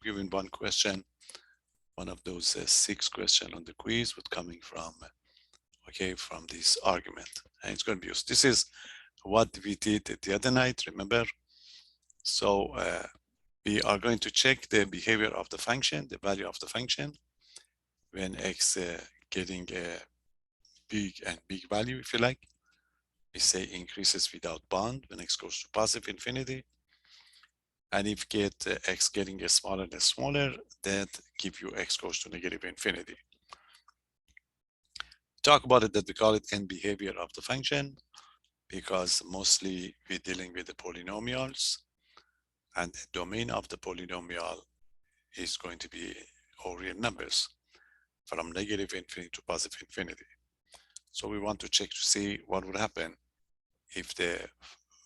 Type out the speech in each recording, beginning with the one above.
given one question, one of those 6 questions on the quiz would coming from, okay, from this argument. And it's going to be used. This is what we did the other night, remember? So we are going to check the behavior of the function, the value of the function, when x getting a big and big value, if you like. We say increases without bound when x goes to positive infinity. And if get x getting a smaller and smaller, that give you x goes to negative infinity. Talk about it that we call it end behavior of the function, because mostly we're dealing with the polynomials, and the domain of the polynomial is going to be all real numbers from negative infinity to positive infinity. So we want to check to see what would happen if the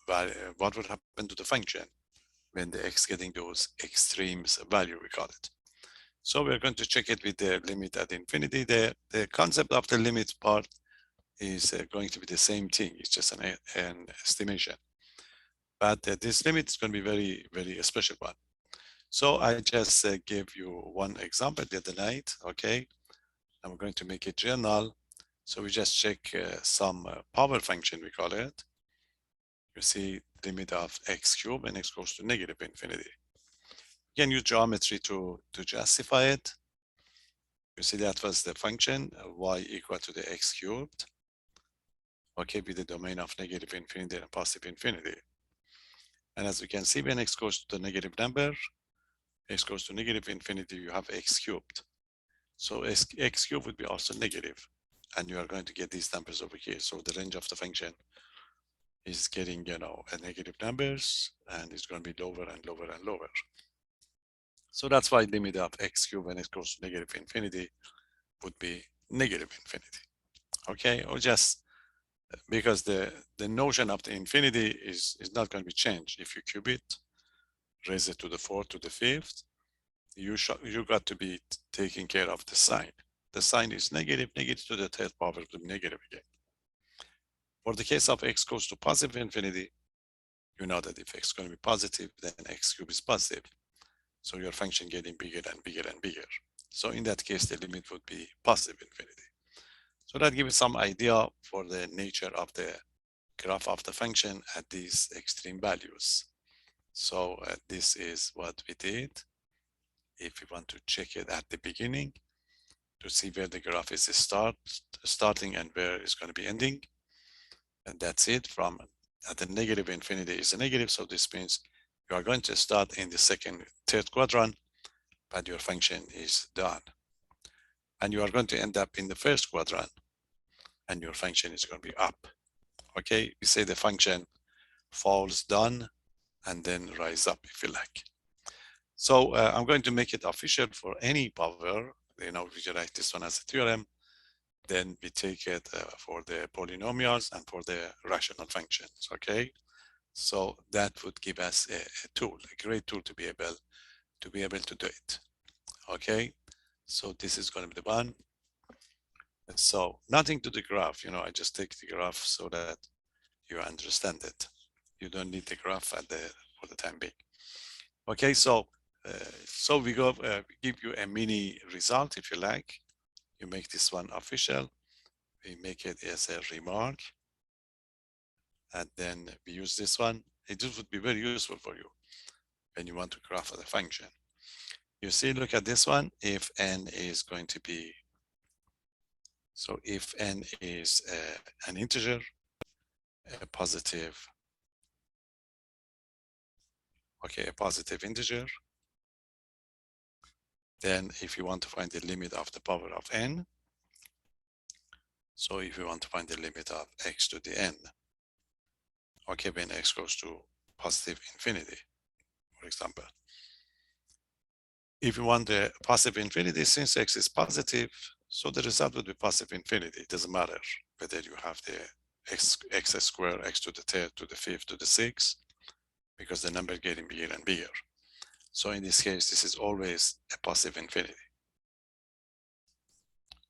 value, what would happen to the function when the x getting those extremes value, we call it. So we're going to check it with the limit at infinity. The concept of the limit part is going to be the same thing. It's just an estimation. But this limit is going to be very, very special one. So I just gave you one example the other night, okay? I'm going to make it general. So we just check some power function, we call it. You see limit of x cubed and x goes to negative infinity. You can use geometry to justify it. You see that was the function y equal to the x cubed, okay, with the domain of negative infinity and positive infinity. And as we can see, when x goes to the negative number, x goes to negative infinity, you have x cubed. So x cubed would be also negative, and you are going to get these numbers over here. So the range of the function is getting, a negative numbers, and it's going to be lower and lower and lower. So that's why limit of x cubed when it goes to negative infinity would be negative infinity. Okay, or just because the notion of the infinity is not going to be changed. If you cube it, raise it to the 4th to the 5th, you got to be taking care of the sign. The sign is negative, negative to the 3rd power will be negative again. For the case of x goes to positive infinity, you know that if x is going to be positive, then x cubed is positive. So your function getting bigger and bigger and bigger. So in that case, the limit would be positive infinity. So that gives some idea for the nature of the graph of the function at these extreme values. So this is what we did. If we want to check it at the beginning to see where the graph is starting and where it's going to be ending. And that's it. From at the negative infinity is a negative. So this means you are going to start in the 2nd, 3rd quadrant, but your function is done. And you are going to end up in the 1st quadrant, and your function is going to be up. Okay, we say the function falls down and then rise up, if you like. So I'm going to make it official for any power. We write this one as a theorem. Then we take it for the polynomials and for the rational functions. Okay, so that would give us a tool, a great tool to be able to do it. Okay, so this is going to be the one. So nothing to the graph. I just take the graph so that you understand it. You don't need the graph for the time being. Okay, so we give you a mini result if you like. You make this one official. We make it as a remark, and then we use this one. It would be very useful for you when you want to graph the function. You see, look at this one. If n is going to be, so if n is an integer, a positive, okay, a positive integer, then if you want to find the limit of the power of n, so if you want to find the limit of x to the n, okay, when x goes to positive infinity, for example. If you want the positive infinity, since x is positive, so the result would be positive infinity. It doesn't matter whether you have the x squared, x to the 3rd, to the 5th, to the 6th, because the number is getting bigger and bigger. So in this case, this is always a positive infinity.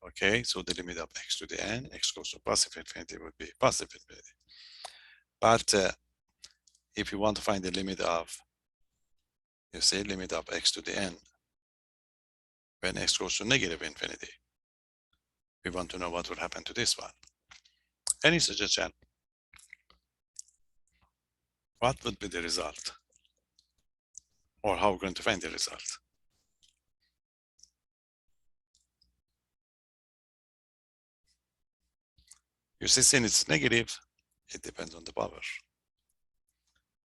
Okay, so the limit of x to the n, x goes to positive infinity would be positive infinity. But if you want to find the limit of, you say limit of x to the n, when x goes to negative infinity. We want to know what will happen to this one. Any suggestion? What would be the result? Or how we're going to find the result? You see, since it's negative, it depends on the power.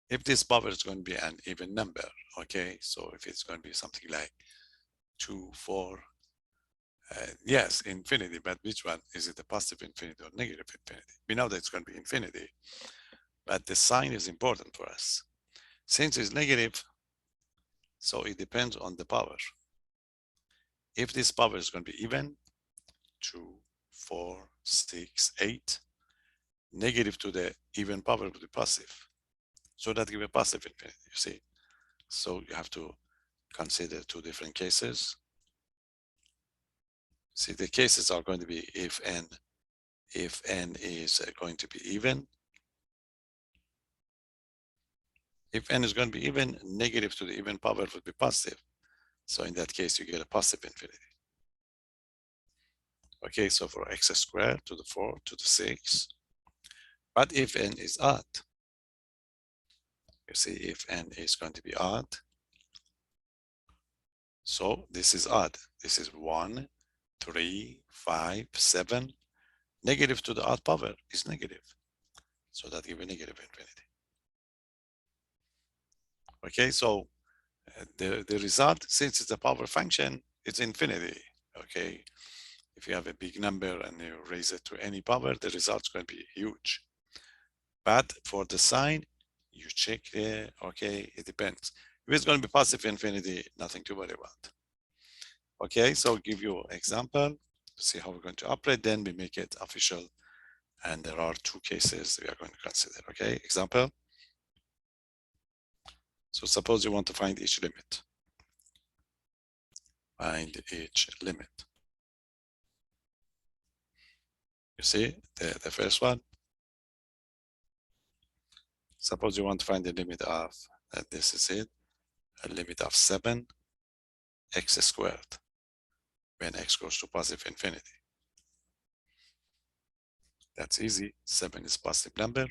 If this power is going to be an even number, okay, so if it's going to be something like 2, 4, yes, infinity, but which one? Is it a positive infinity or negative infinity? We know that it's going to be infinity, but the sign is important for us. Since it's negative, so it depends on the power. If this power is going to be even, 2, 4, 6, 8, negative to the even power would be positive. So that gives a positive infinity, you see. So you have to consider two different cases. See, the cases are going to be if n is going to be even. If n is going to be even, negative to the even power would be positive. So in that case, you get a positive infinity. Okay, so for x squared to the 4 to the 6. But if n is odd, you see, if n is going to be odd, so this is odd. This is 1, 3, 5, 7. Negative to the odd power is negative. So that gives a negative infinity. Okay, so the result, since it's a power function, it's infinity. Okay, if you have a big number and you raise it to any power, the result's going to be huge. But for the sign, you check there, okay, it depends. If it's going to be positive infinity, nothing to worry about. Okay, so I'll give you an example to see how we're going to operate, then we make it official. And there are two cases we are going to consider, okay? Example. So suppose you want to find each limit. Find each limit. You see the first one. Suppose you want to find the limit of, this is it, a limit of 7 x squared when x goes to positive infinity. That's easy. 7 is positive number.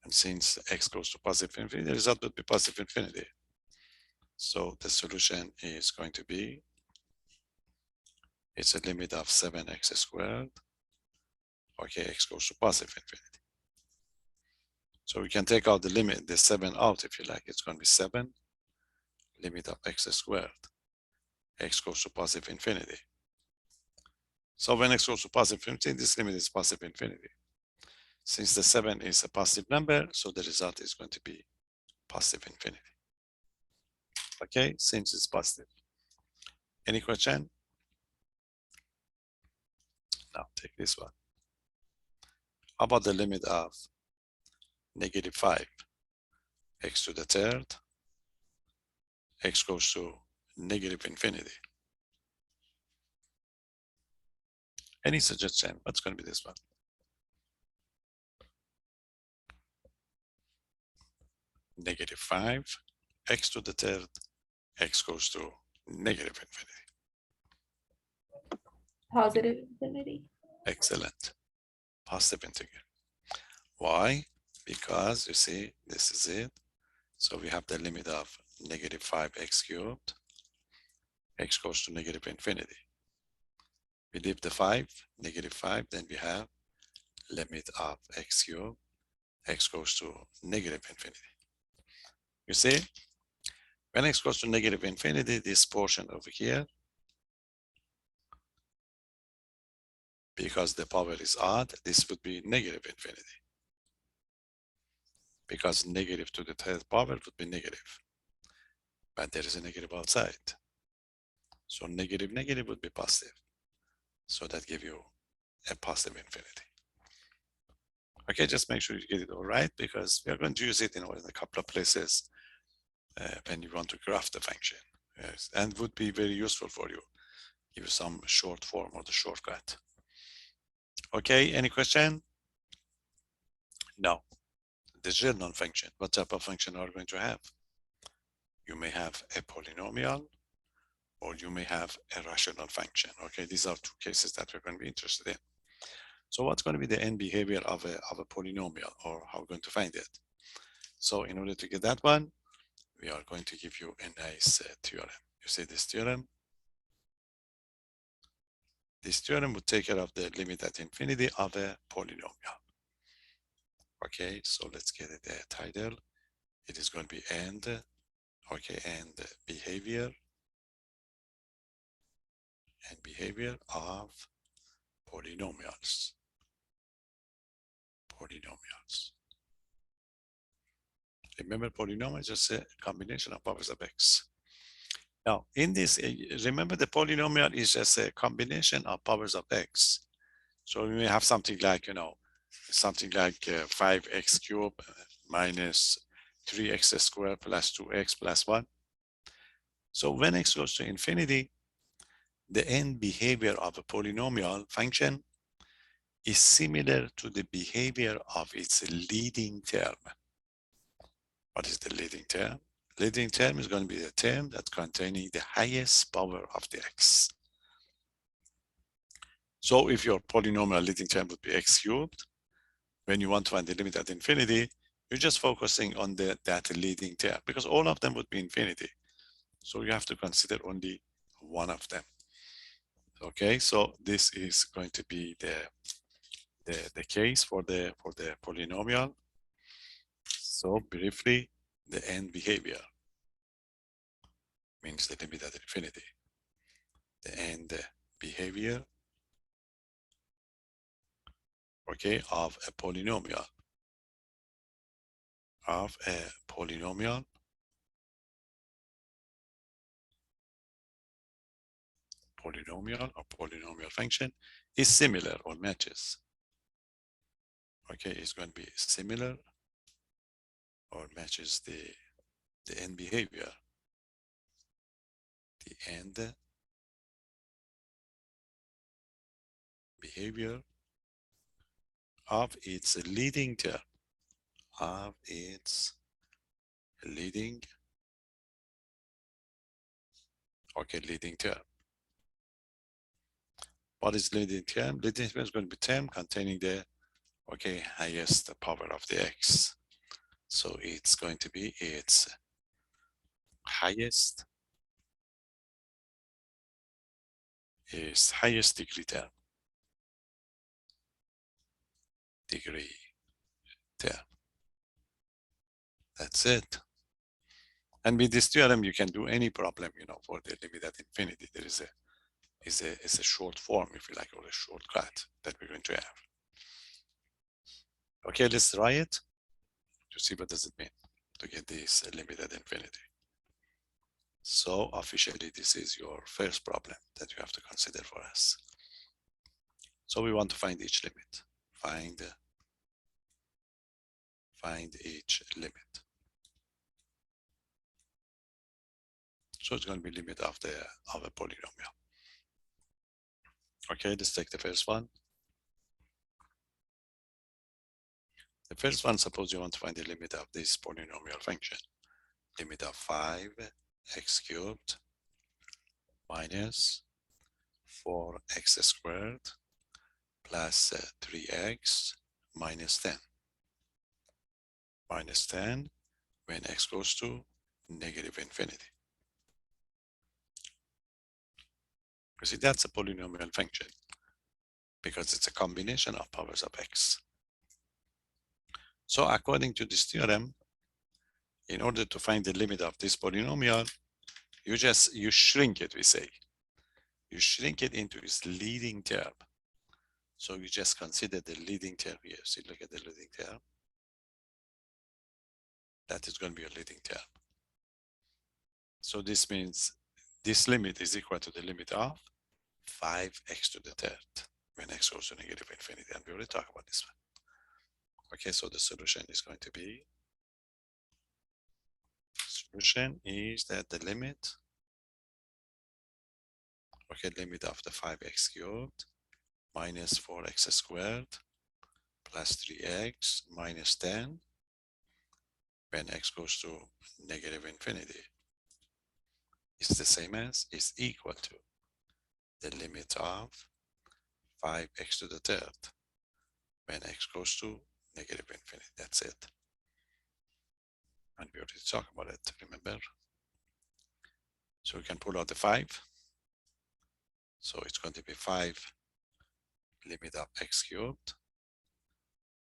And since x goes to positive infinity, the result would be positive infinity. So the solution is going to be, it's a limit of 7x squared. Okay, x goes to positive infinity. So we can take out the limit, the 7 out if you like. It's going to be 7, limit of x squared. X goes to positive infinity. So when x goes to positive infinity, this limit is positive infinity. Since the 7 is a positive number, so the result is going to be positive infinity. Okay, since it's positive. Any question? Now take this one. How about the limit of negative 5, x to the third, x goes to negative infinity? Any suggestion? What's going to be this one? Negative 5, x to the third, x goes to negative infinity. Positive infinity. Excellent. Positive integer. Why? Because you see, this is it. So we have the limit of negative 5x cubed. X goes to negative infinity. We leave the 5, negative 5, then we have limit of x cubed. X goes to negative infinity. You see, when x goes to negative infinity, this portion over here, because the power is odd, this would be negative infinity. Because negative to the third power would be negative. But there is a negative outside. So negative, negative would be positive. So that gives you a positive infinity. Okay, just make sure you get it all right, because we are going to use it in a couple of places when you want to graph the function. Yes, and would be very useful for you. Give you some short form or the shortcut. Okay, any question? No. The general function, what type of function are you going to have? You may have a polynomial, or you may have a rational function. Okay, these are two cases that we're going to be interested in. So what's going to be the end behavior of a polynomial, or how we're going to find it? So in order to get that one, we are going to give you a nice theorem. You see this theorem? This theorem would take care of the limit at infinity of a polynomial. Okay, so let's get it a title. It is going to be end, okay, and behavior of polynomials. Remember, polynomial is just a combination of powers of x. Now, in this, remember the polynomial is just a combination of powers of x. So we may have something like, 5x cubed minus 3x squared plus 2x plus 1. So when x goes to infinity, the end behavior of a polynomial function is similar to the behavior of its leading term. What is the leading term? Leading term is going to be the term that's containing the highest power of the x. So if your polynomial leading term would be x cubed, when you want to find the limit at infinity, you're just focusing on that leading term, because all of them would be infinity. So you have to consider only one of them. Okay, so this is going to be the case for the polynomial. So briefly, the end behavior means the limit at infinity. The end behavior, okay, of a polynomial. Polynomial or polynomial function is similar or matches. Okay, it's going to be similar or matches the end behavior. The end behavior of its leading term. Leading term. What is leading term? Leading term is going to be term containing the highest power of the x. So it's going to be its highest degree term. That's it. And with this theorem, you can do any problem, for the limit at infinity. There is a short form, if you like, or a shortcut that we're going to have. Okay, let's try it to see what does it mean to get this limit at infinity. So officially, this is your first problem that you have to consider for us. So we want to find each limit. Find each limit. So it's going to be limit of a polynomial. Okay, let's take the first one. The first one, suppose you want to find the limit of this polynomial function. Limit of 5x cubed minus 4x squared plus 3x minus 10. Minus 10 when x goes to negative infinity. You see, that's a polynomial function because it's a combination of powers of x. So according to this theorem, in order to find the limit of this polynomial, you shrink it, we say. You shrink it into its leading term. So you just consider the leading term here. See, look at the leading term. That is going to be a leading term. So this means this limit is equal to the limit of 5x to the third when x goes to negative infinity. And we already talked about this one. Okay, so the solution is going to be, that the limit, limit of the 5x cubed minus 4x squared plus 3x minus 10 when x goes to negative infinity. is the same as, is equal to the limit of 5x to the third when x goes to negative infinity. That's it. And we already talked about it, remember? So we can pull out the 5. So it's going to be 5 limit of x cubed,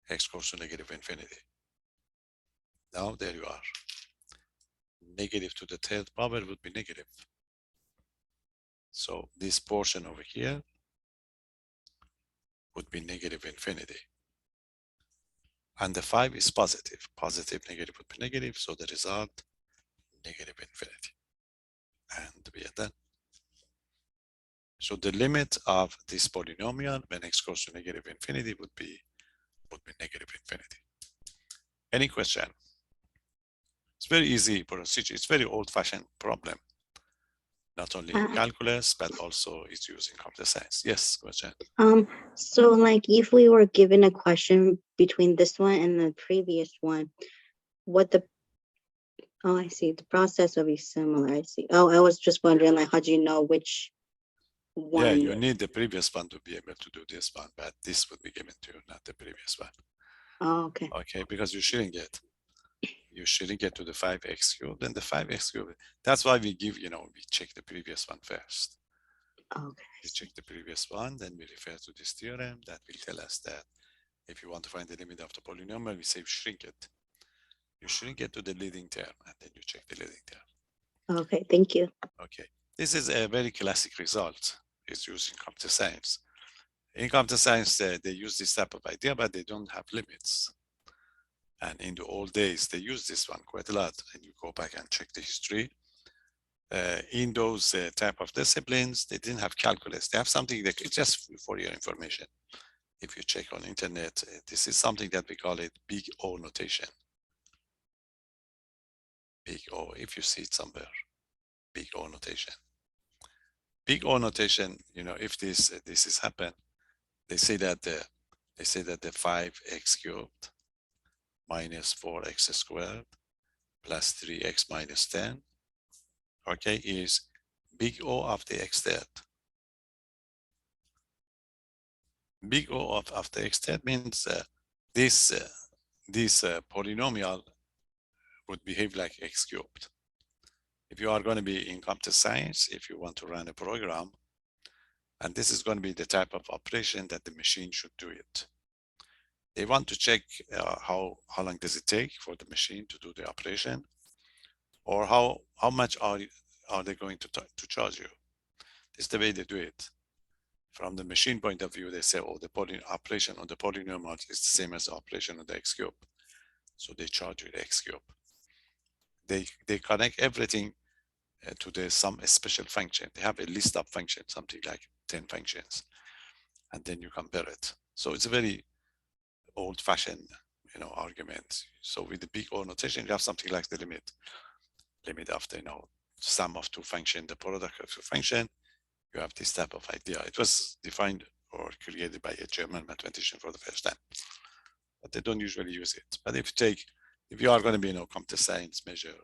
x goes to negative infinity. Now there you are. Negative to the third power would be negative. So this portion over here would be negative infinity. And the 5 is positive. Positive, negative would be negative. So the result, negative infinity. And we are done. So the limit of this polynomial when x goes to negative infinity would be negative infinity. Any question? It's very easy procedure. It's very old-fashioned problem. Not only in calculus, but also it's used in computer science. Yes, question. So like if we were given a question between this one and the previous one, I see, the process will be similar. I see. Oh, I was just wondering, like, how do you know which one? Yeah, you need the previous one to be able to do this one, but this would be given to you, not the previous one. Oh, okay. Okay, because you shouldn't get to the 5x cubed, then the 5x cubed. That's why we give, we check the previous one first. Okay. We check the previous one, then we refer to this theorem that will tell us that if you want to find the limit of the polynomial, we say shrink it. You shrink it to the leading term, and then you check the leading term. Okay, thank you. Okay, this is a very classic result. It's used in computer science. In computer science, they use this type of idea, but they don't have limits. And in the old days, they used this one quite a lot. And you go back and check the history. In those type of disciplines, they didn't have calculus. They have something that, just for your information, if you check on internet, this is something that we call it big O notation. Big O, if you see it somewhere, big O notation. Big O notation, if this is happen, they say that the 5x cubed minus 4x squared plus 3x minus 10, okay, is big O of the x third. Big O of the x third means this polynomial would behave like x cubed. If you are going to be in computer science, if you want to run a program, and this is going to be the type of operation that the machine should do it. They want to check how long does it take for the machine to do the operation, or how much are they going to charge you. This is the way they do it. From the machine point of view, they say, oh, the operation on the polynomial is the same as the operation on the x cube. So they charge you the x cube. They connect everything to some special function. They have a list of functions, something like 10 functions, and then you compare it. So it's a very old-fashioned, argument. So with the big O notation, you have something like the limit of the, sum of two functions, the product of two functions. You have this type of idea. It was defined or created by a German mathematician for the first time, but they don't usually use it. But if you are going to be, computer science measure,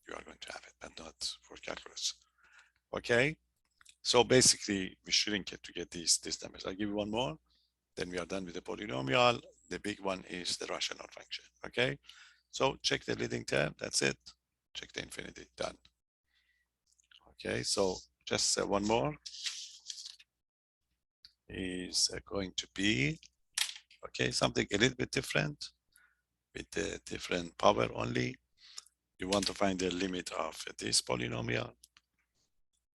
you are going to have it, but not for calculus. Okay. So basically, we shrink it to get these numbers. I'll give you one more. Then we are done with the polynomial. The big one is the rational function. Okay. So check the leading term. That's it. Check the infinity. Done. Okay. So just one more is going to be, okay, something a little bit different with the different power only. You want to find the limit of this polynomial.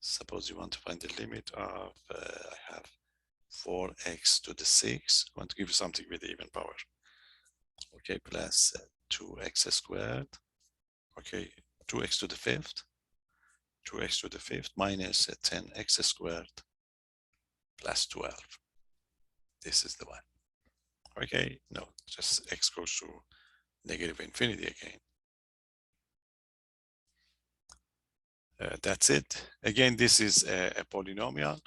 Suppose you want to find the limit of, I have 4x to the 6. I want to give you something with even power. Okay, plus 2x squared. Okay, 2x to the 5th. 2x to the 5th minus 10x squared plus 12. This is the one. Okay, no, just x goes to negative infinity again. That's it. Again, this is a polynomial.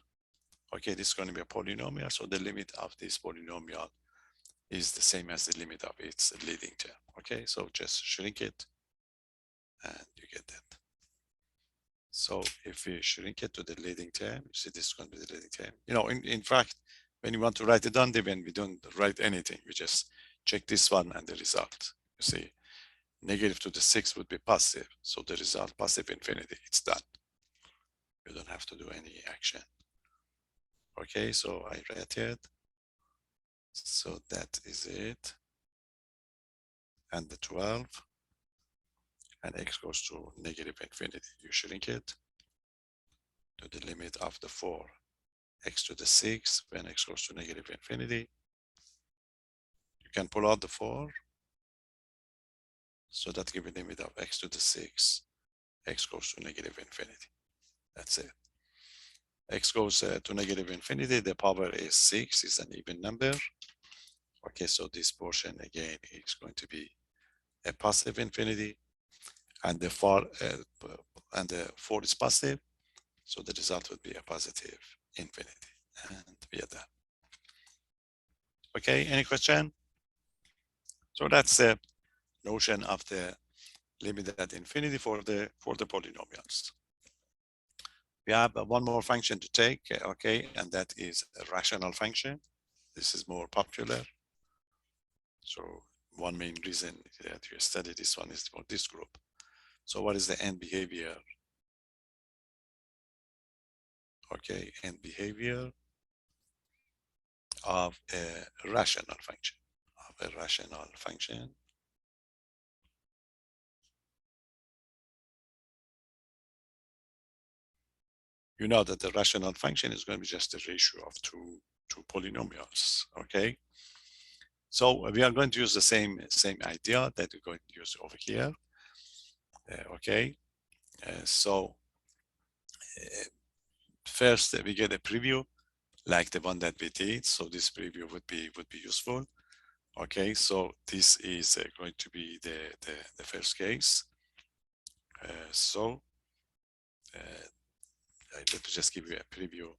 Okay, this is going to be a polynomial. So the limit of this polynomial is the same as the limit of its leading term. Okay, so just shrink it and you get that. So if we shrink it to the leading term, you see this is going to be the leading term. You know, in fact, when you want to write it down, then we don't write anything. We just check this one and the result. You see, negative to the 6 would be positive. So the result, positive infinity, it's done. You don't have to do any action. Okay, so I write it. So that is it. And the 12. And x goes to negative infinity. You shrink it to the limit of the 4. X to the 6, when x goes to negative infinity. You can pull out the 4. So that gives a limit of x to the 6. X goes to negative infinity. That's it. X goes to negative infinity. The power is 6, is an even number. Okay, so this portion again is going to be a positive infinity, and the 4 is positive, so the result would be a positive infinity, and we are done. Okay, any question? So that's the notion of the limit at infinity for the polynomials. We have one more function to take, okay, and that is a rational function. This is more popular. So one main reason that you study this one is for this group. So what is the end behavior? Okay, end behavior of a rational function, You know that the rational function is going to be just a ratio of two polynomials, okay? So we are going to use the same idea that we're going to use over here, okay? So first we get a preview like the one that we did. So this preview would be useful. Okay, so this is going to be the first case. Let me just give you a preview.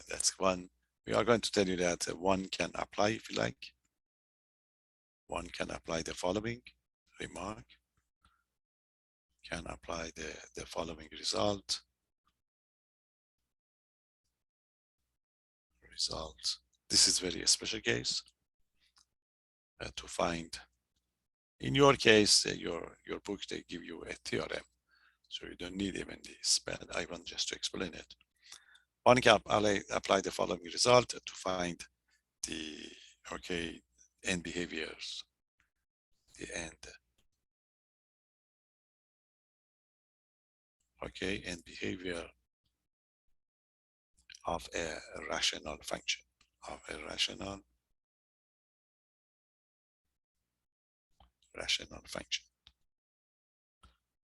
That's one. We are going to tell you that one can apply, if you like. One can apply the following remark. Can apply the following result. This is very special case to find. In your case, your book, they give you a theorem. So you don't need even this, but I want just to explain it. One can apply the following result to find the, okay, end behaviors, the end. Okay, end behavior of a rational function, rational function.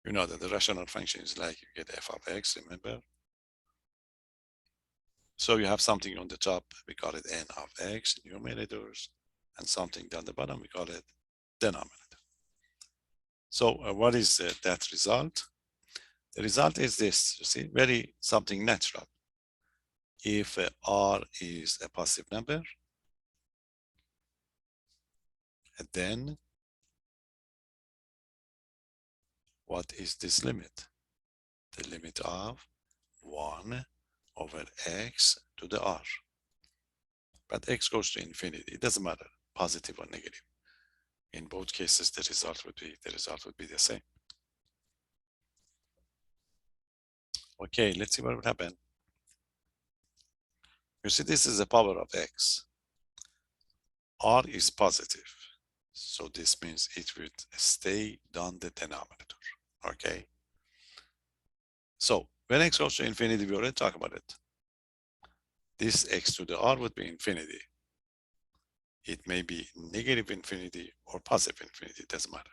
You know that the rational function is like you get f of x, remember? So you have something on the top, we call it n of x, numerators, and something down the bottom, we call it denominator. So what is that result? The result is this, you see, very something natural. If r is a positive number, then what is this limit? The limit of 1 over x to the r. But x goes to infinity. It doesn't matter, positive or negative. In both cases, the result would be the same. Okay, let's see what would happen. You see, this is the power of x. R is positive. So this means it would stay on the denominator. Okay. So when x goes to infinity, we already talked about it. This x to the r would be infinity. It may be negative infinity or positive infinity, it doesn't matter.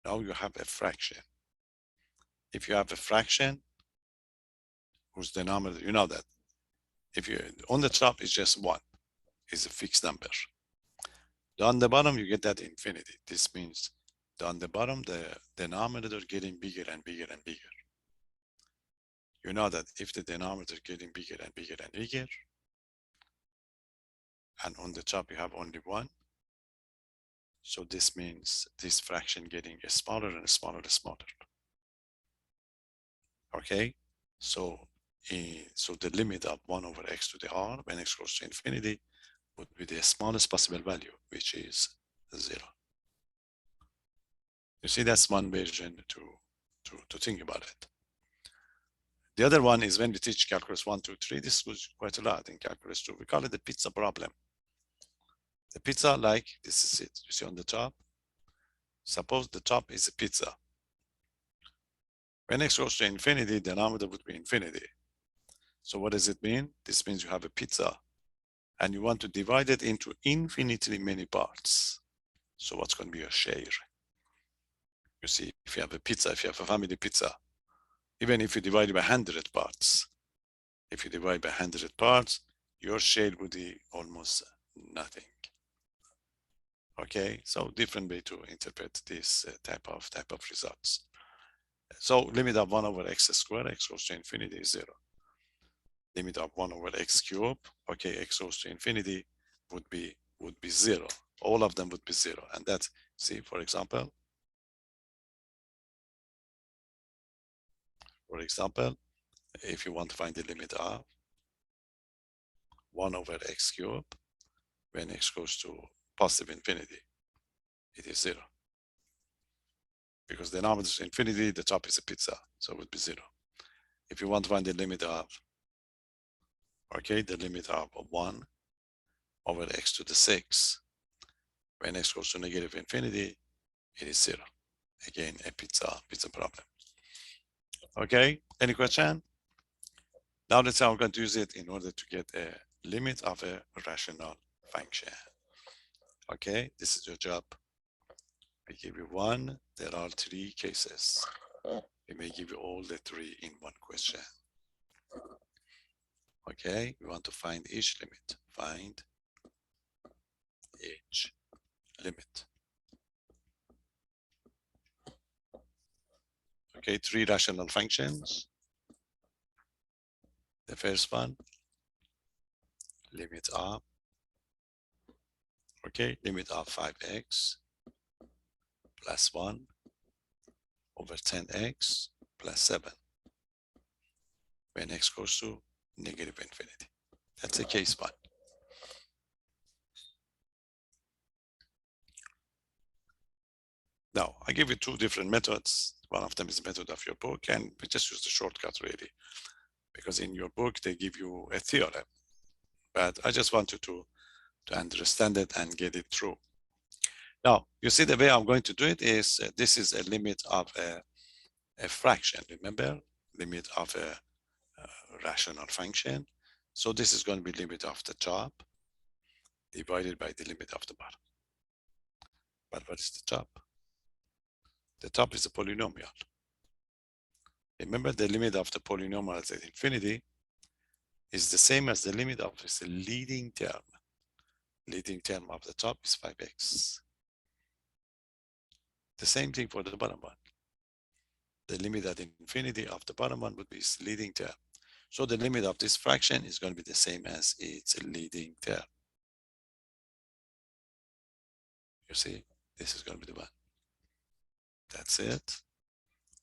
Now you have a fraction. If you have a fraction whose denominator, you know that. If you on the top is just 1, is a fixed number. On the bottom, you get that infinity. This means on the bottom, the denominator getting bigger and bigger and bigger. You know that if the denominator getting bigger and bigger and bigger, and on the top you have only 1, so this means this fraction getting smaller and smaller and smaller. Okay, so so the limit of 1 over x to the r when x goes to infinity would be the smallest possible value, which is 0. You see, that's one version to think about it. The other one is when we teach calculus 1, 2, 3. This was quite a lot in calculus 2. We call it the pizza problem. The pizza, like this is it. You see on the top. Suppose the top is a pizza. When x goes to infinity, the denominator would be infinity. So what does it mean? This means you have a pizza and you want to divide it into infinitely many parts. So what's going to be your share? You see, if you have a pizza, if you have a family pizza, even if you divide it by 100 parts, if you divide by 100 parts, your share would be almost nothing. Okay, so different way to interpret this type of results. So limit of 1 over x squared, x goes to infinity is 0. Limit of 1 over x cubed, okay, x goes to infinity would be 0. All of them would be 0. And that's, see, for example, if you want to find the limit of 1 over x cubed when x goes to positive infinity, it is 0. Because the denominator is infinity, the top is a pizza, so it would be 0. If you want to find the limit of, okay, the limit of 1 over x to the 6, when x goes to negative infinity, it is 0. Again, a pizza problem. Okay, any question? Now let's say I'm going to use it in order to get a limit of a rational function. Okay, this is your job. I give you one, there are 3 cases. We may give you all the 3 in one question. Okay, we want to find each limit. Find each limit. Okay, 3 rational functions. The first one, limit of, okay, limit of 5x plus 1 over 10x plus 7 when x goes to negative infinity. That's a case 1. Now, I give you 2 different methods. One of them is the method of your book, and we just use the shortcut really, because in your book, they give you a theorem. But I just want you to understand it and get it through. Now, you see the way I'm going to do it is, this is a limit of a fraction, remember? Limit of a rational function. So this is going to be limit of the top divided by the limit of the bottom. But what is the top? The top is a polynomial. Remember, the limit of the polynomial at infinity is the same as the limit of its leading term. Leading term of the top is 5x. The same thing for the bottom one. The limit at infinity of the bottom one would be its leading term. So the limit of this fraction is going to be the same as its leading term. You see, this is going to be the one. That's it.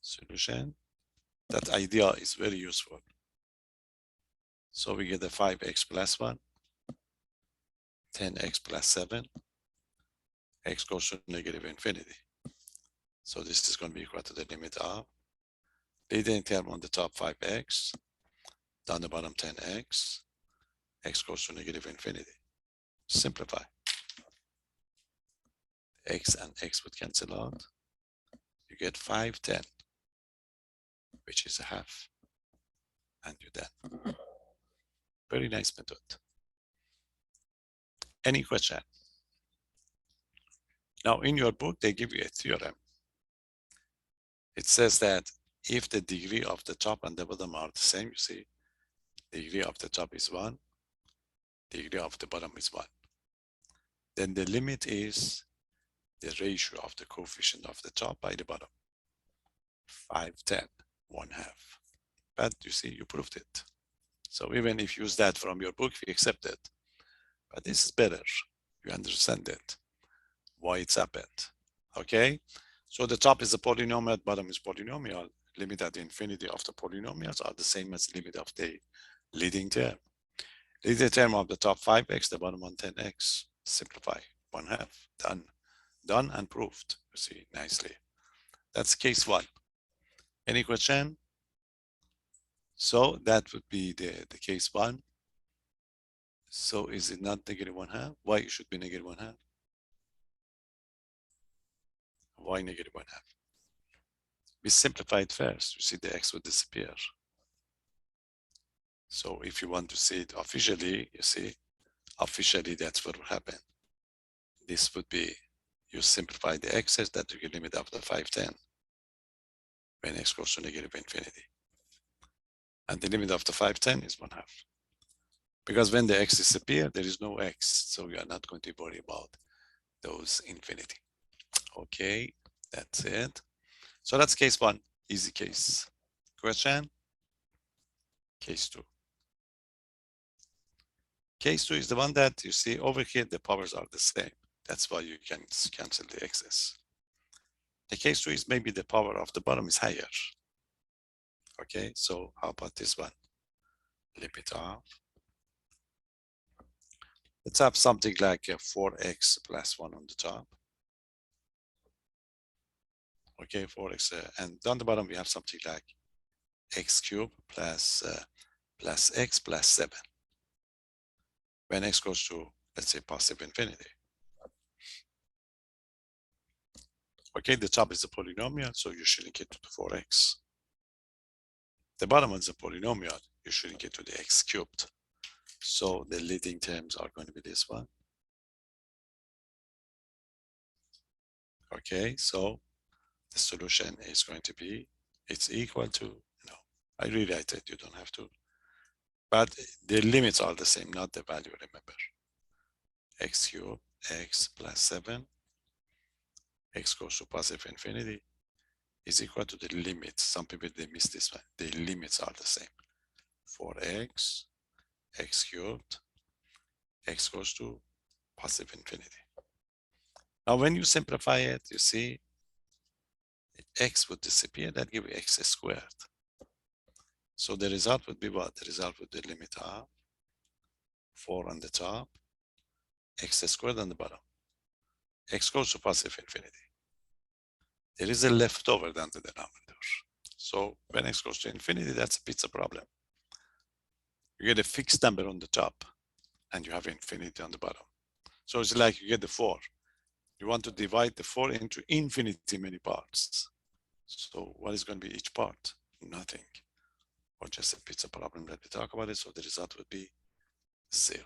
Solution. That idea is very useful. So we get the 5x plus 1, 10x plus 7, x goes to negative infinity. So this is going to be equal to the limit of leading term on the top 5x, down the bottom 10x, x goes to negative infinity. Simplify. X and x would cancel out. You get 5/10, which is a half, and you're done. Very nice method. Any question? Now, in your book, they give you a theorem. It says that if the degree of the top and the bottom are the same, you see, the degree of the top is 1, the degree of the bottom is 1. Then the limit is the ratio of the coefficient of the top by the bottom. 5/10, 1/2. But you see, you proved it. So even if you use that from your book, we accept it. But this is better. You understand it, why it's happened. Okay? So the top is a polynomial, bottom is polynomial. limit at infinity of the polynomials are the same as limit of the leading term. Leading term of the top 5x, the bottom one 10x. Simplify, 1/2, done. Done and proved, you see, nicely. That's case 1. Any question? So that would be the case 1. So is it not negative 1/2? Why it should be negative 1/2? Why negative 1/2? We simplify it first. You see the x would disappear. So if you want to see it officially, you see, officially that's what will happen. This would be, you simplify the x's, that you can limit after 510 when x goes to negative infinity. And the limit after 510 is 1/2. Because when the x disappear, there is no x. So we are not going to worry about those infinity. Okay, that's it. So that's case 1, easy case. Question? Case 2. Case 2 is the one that you see over here, the powers are the same. That's why you can cancel the x's. The case 2 is maybe the power of the bottom is higher. Okay, so how about this one? Limit of. Let's have something like 4x plus 1 on the top. Okay, 4x, and down the bottom we have something like x cubed plus x plus 7. When x goes to, let's say, positive infinity. Okay, the top is a polynomial, so you shouldn't get to the 4x. The bottom is a polynomial, you shouldn't get to the x cubed. So the leading terms are going to be this one. Okay, so the solution is going to be, it's equal to, no, I rewrite it, you don't have to. But the limits are the same, not the value, remember. X cubed, x plus 7, x goes to positive infinity, is equal to the limits. Some people, they miss this one. The limits are the same. 4x, x cubed, x goes to positive infinity. Now, when you simplify it, you see x would disappear, that gives you x squared. So the result would be what? The result would be limit of 4 on the top, x squared on the bottom. X goes to positive infinity. There is a leftover than the denominator. So when x goes to infinity, that's a pizza problem. You get a fixed number on the top and you have infinity on the bottom. So it's like you get the 4. You want to divide the 4 into infinity many parts. So what is going to be each part? Nothing. Or just a pizza problem that we talk about it. So the result would be 0.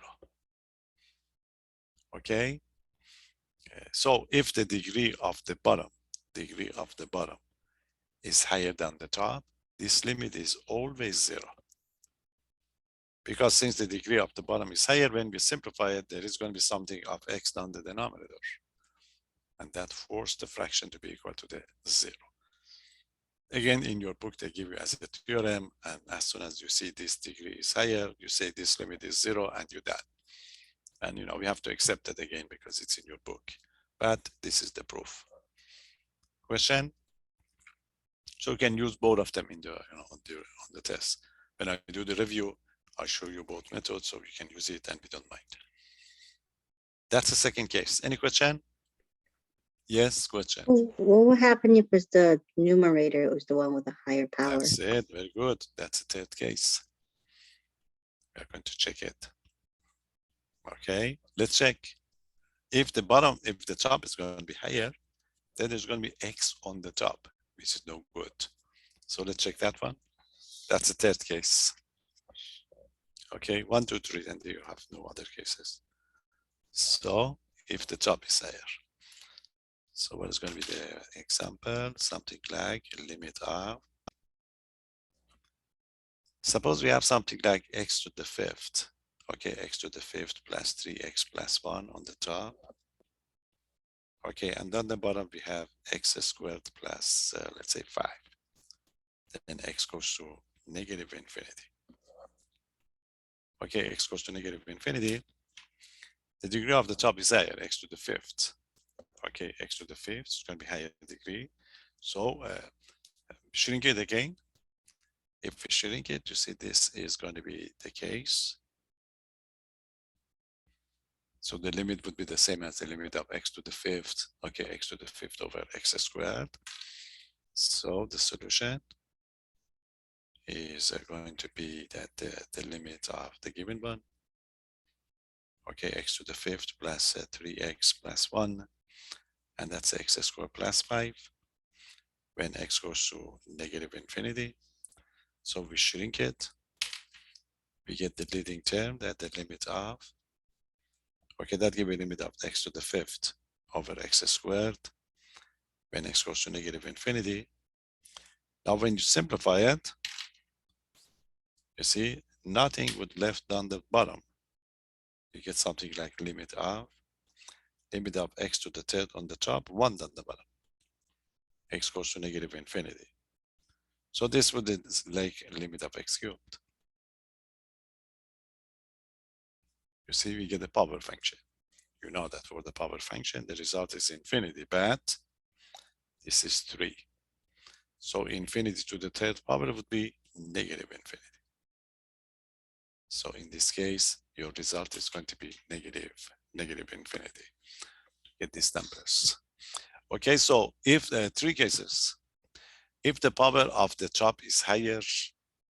Okay. So if the degree of the bottom is higher than the top, this limit is always 0. Because since the degree of the bottom is higher, when we simplify it, there is going to be something of x down the denominator. And that forces the fraction to be equal to the 0. Again, in your book, they give you as a theorem, and as soon as you see this degree is higher, you say this limit is 0 and you're done. And we have to accept it again because it's in your book. But this is the proof. Question? So you can use both of them in the on the test. When I do the review, I'll show you both methods so you can use it and we don't mind. That's the second case. Any question? Yes, question. What will happen if it's the numerator was the one with the higher power? That's it. Very good. That's the third case. We're going to check it. Okay, let's check. If the top is going to be higher, then there's going to be x on the top, which is no good. So let's check that one. That's the third case. Okay, 1, 2, 3, and you have no other cases. So if the top is higher. So what is going to be the example? Something like limit of. Suppose we have something like x to the 5th. Okay, x to the 5th plus 3x plus 1 on the top. Okay, and on the bottom we have x squared plus, let's say 5. Then x goes to negative infinity. Okay, x goes to negative infinity. The degree of the top is higher, x to the 5th. Okay, x to the 5th is going to be higher degree. So Shrink it again. If we shrink it, you see this is going to be the case. So the limit would be the same as the limit of x to the fifth. Okay, x to the fifth over x squared. So the solution is going to be that the limit of the given one. Okay, x to the fifth plus 3x plus 1, and that's x squared plus 5 when x goes to negative infinity. So we shrink it. We get the leading term that the limit of, okay, that gives a limit of x to the fifth over x squared when x goes to negative infinity. Now, when you simplify it, you see nothing would left on the bottom. You get something like limit of x to the third on the top, 1 on the bottom. X goes to negative infinity. So this would be like limit of x cubed. You see, we get the power function. You know that for the power function, the result is infinity, but this is 3. So infinity to the third power would be negative infinity. So in this case, your result is going to be negative infinity. Get these numbers. Okay, so if the 3 cases, if the power of the top is higher,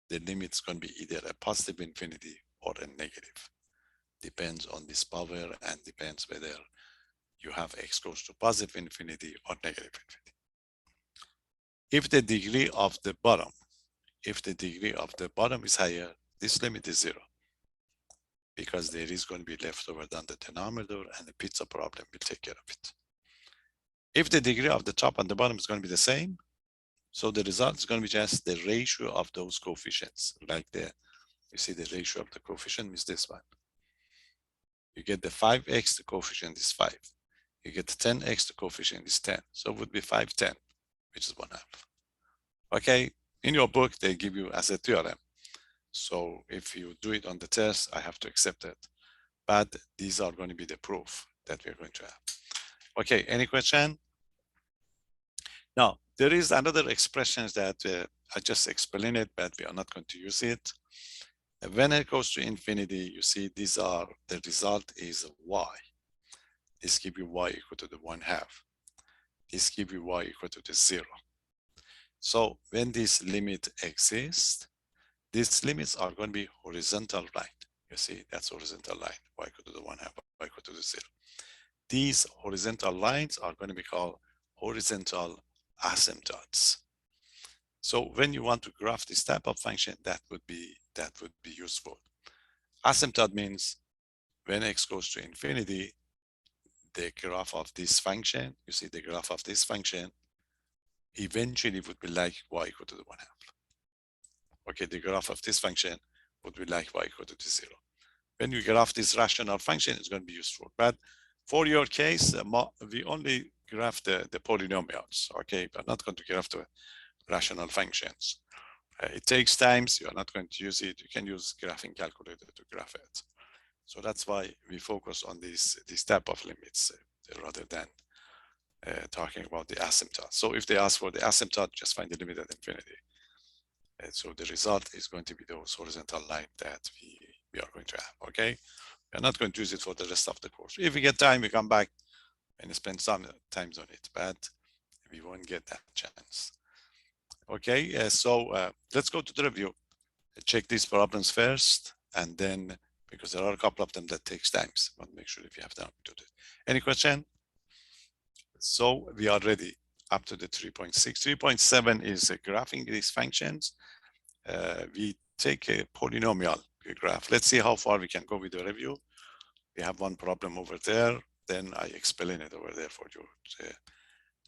the limit is going to be either a positive infinity or a negative. Depends on this power and depends whether you have x goes to positive infinity or negative infinity. If the degree of the bottom is higher, this limit is 0, because there is going to be leftover than the denominator, and the pizza problem will take care of it. If the degree of the top and the bottom is going to be the same, so the result is going to be just the ratio of those coefficients. Like you see the ratio of the coefficient is this one. You get the 5x, the coefficient is 5. You get the 10x, the coefficient is 10. So it would be 5, 10, which is 1/2. Okay, in your book, they give you as a theorem. So if you do it on the test, I have to accept it. But these are going to be the proof that we're going to have. Okay, any question? Now, there is another expression that I just explained it, but we are not going to use it. When it goes to infinity, you see these are, the result is y. This gives you y equal to the 1/2. This gives you y equal to the 0. So when this limit exists, these limits are going to be horizontal line. You see, that's horizontal line, y equal to the 1/2, y equal to the 0. These horizontal lines are going to be called horizontal asymptotes. So when you want to graph this type of function, that would be useful. Asymptote means when x goes to infinity, the graph of this function, you see the graph of this function, eventually would be like y equal to the 1/2. Okay, the graph of this function would be like y equal to the 0. When you graph this rational function, it's going to be useful. But for your case, we only graph the polynomials, okay? We're not going to graph the rational functions. It takes time, so you're not going to use it. You can use graphing calculator to graph it. So that's why we focus on this type of limits rather than talking about the asymptote. So if they ask for the asymptote, just find the limit at infinity. So the result is going to be those horizontal line that we are going to have, okay? We're not going to use it for the rest of the course. If we get time, we come back and spend some time on it, but we won't get that chance. Okay, so let's go to the review. Check these problems first, and then, because there are a couple of them that takes time, so I want to make sure if you have time to do it. Any question? So we are ready up to the 3.6. 3.7 is graphing these functions. We take a polynomial graph. Let's see how far we can go with the review. We have one problem over there. Then I explain it over there for you.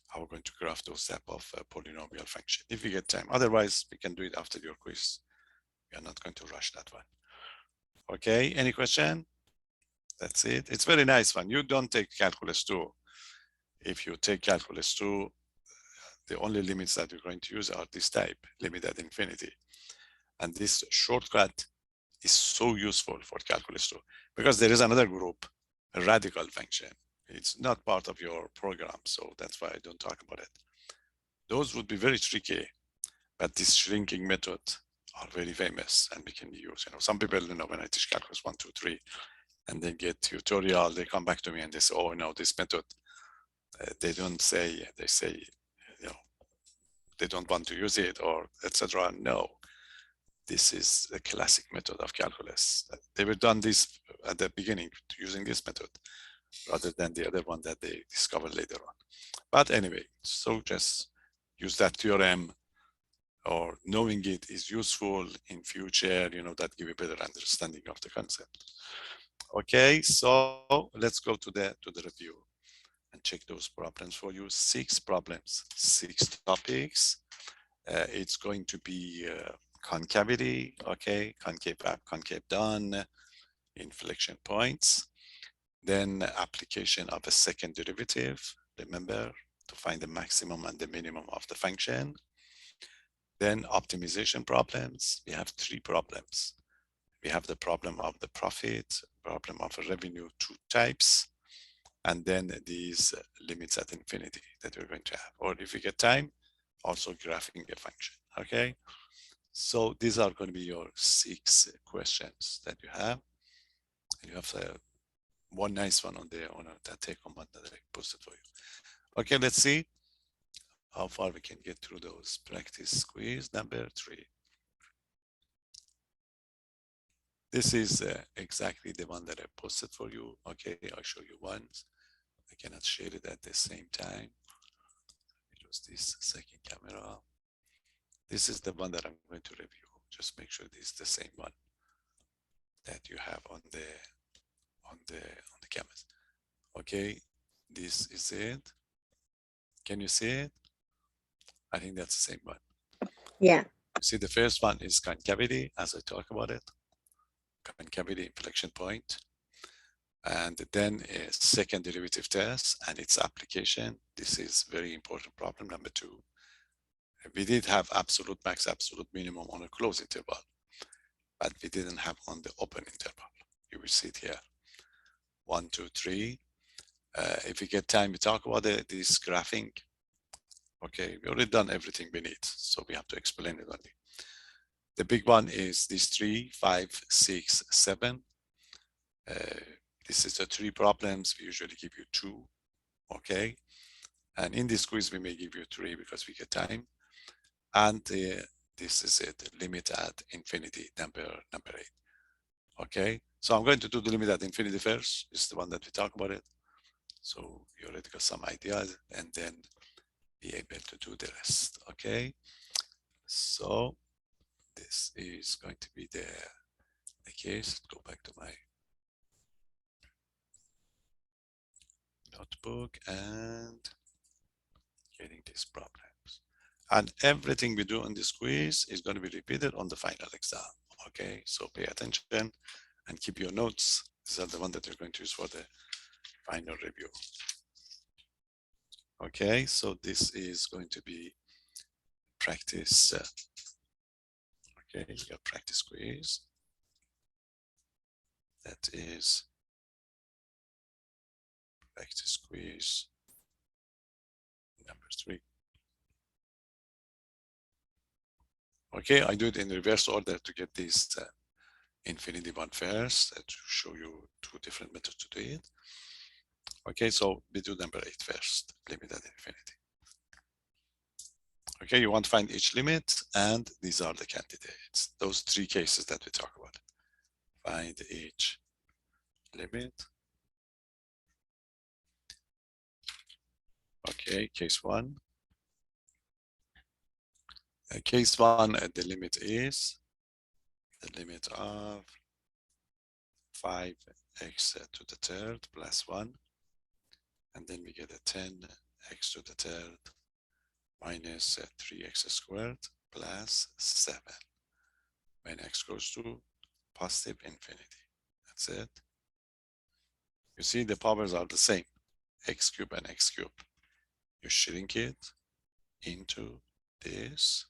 How we're going to graph those type of polynomial function if we get time. Otherwise, we can do it after your quiz. We are not going to rush that one. Okay, any question? That's it. It's very nice one. You don't take calculus 2. If you take calculus 2, the only limits that you're going to use are this type, limit at infinity. And this shortcut is so useful for calculus 2 because there is another group, a radical function. It's not part of your program, so that's why I don't talk about it. Those would be very tricky. But this shrinking method are very famous and we can use, some people, when I teach calculus 1, 2, 3, and they get tutorial, they come back to me and they say, oh, no, this method, they don't say, they say, they don't want to use it or etc. No, this is a classic method of calculus. They were done this at the beginning using this method rather than the other one that they discovered later on. But anyway, so just use that theorem, or knowing it is useful in future, that give you better understanding of the concept. Okay, so let's go to the review and check those problems for you. 6 problems, 6 topics. It's going to be concavity, okay, concave up, concave down, inflection points, then application of a second derivative, remember, to find the maximum and the minimum of the function. Then optimization problems. We have 3 problems. We have the problem of the profit, problem of revenue, 2 types, and then these limits at infinity that we're going to have. Or if you get time, also graphing a function, okay? So these are going to be your 6 questions that you have. And you have one nice one on the that take-home one that I posted for you. Okay, let's see how far we can get through those. Practice quiz number 3. This is exactly the one that I posted for you. Okay, I'll show you once. I cannot share it at the same time. Use this second camera. This is the one that I'm going to review. Just make sure this is the same one that you have on the canvas. Okay, this is it. Can you see it? I think that's the same one. Yeah. See, the first one is concavity, as I talk about it. Concavity inflection point. And then a second derivative test and its application. This is very important problem number 2. We did have absolute max, absolute minimum on a closed interval, but we didn't have on the open interval. You will see it here. 1, 2, 3. If we get time, we talk about this graphing. Okay, we already done everything we need, so we have to explain it only. The big one is these 3, 5, 6, 7. This is the 3 problems. We usually give you 2, okay? And in this quiz, we may give you 3 because we get time. And this is it, limit at infinity, number 8. Okay, so I'm going to do the limit at infinity first. This is the one that we talk about it. So you already got some ideas, and then be able to do the rest. Okay, so this is going to be the case. Go back to my notebook and getting these problems. And everything we do in this quiz is going to be repeated on the final exam. Okay, so pay attention and keep your notes. These are the ones that you're going to use for the final review. Okay, so this is going to be practice. Okay, your practice quiz. That is practice quiz number 3. Okay, I do it in reverse order to get this infinity one first, to show you 2 different methods to do it. Okay, so we do number 8 first, limit at infinity. Okay, you want to find each limit, and these are the candidates. Those 3 cases that we talk about. Find each limit. Okay, case 1. Case 1, the limit is the limit of 5x to the third plus 1. And then we get a 10x to the third minus 3x squared plus 7 when x goes to positive infinity. That's it. You see the powers are the same, x cubed and x cubed. You shrink it into this.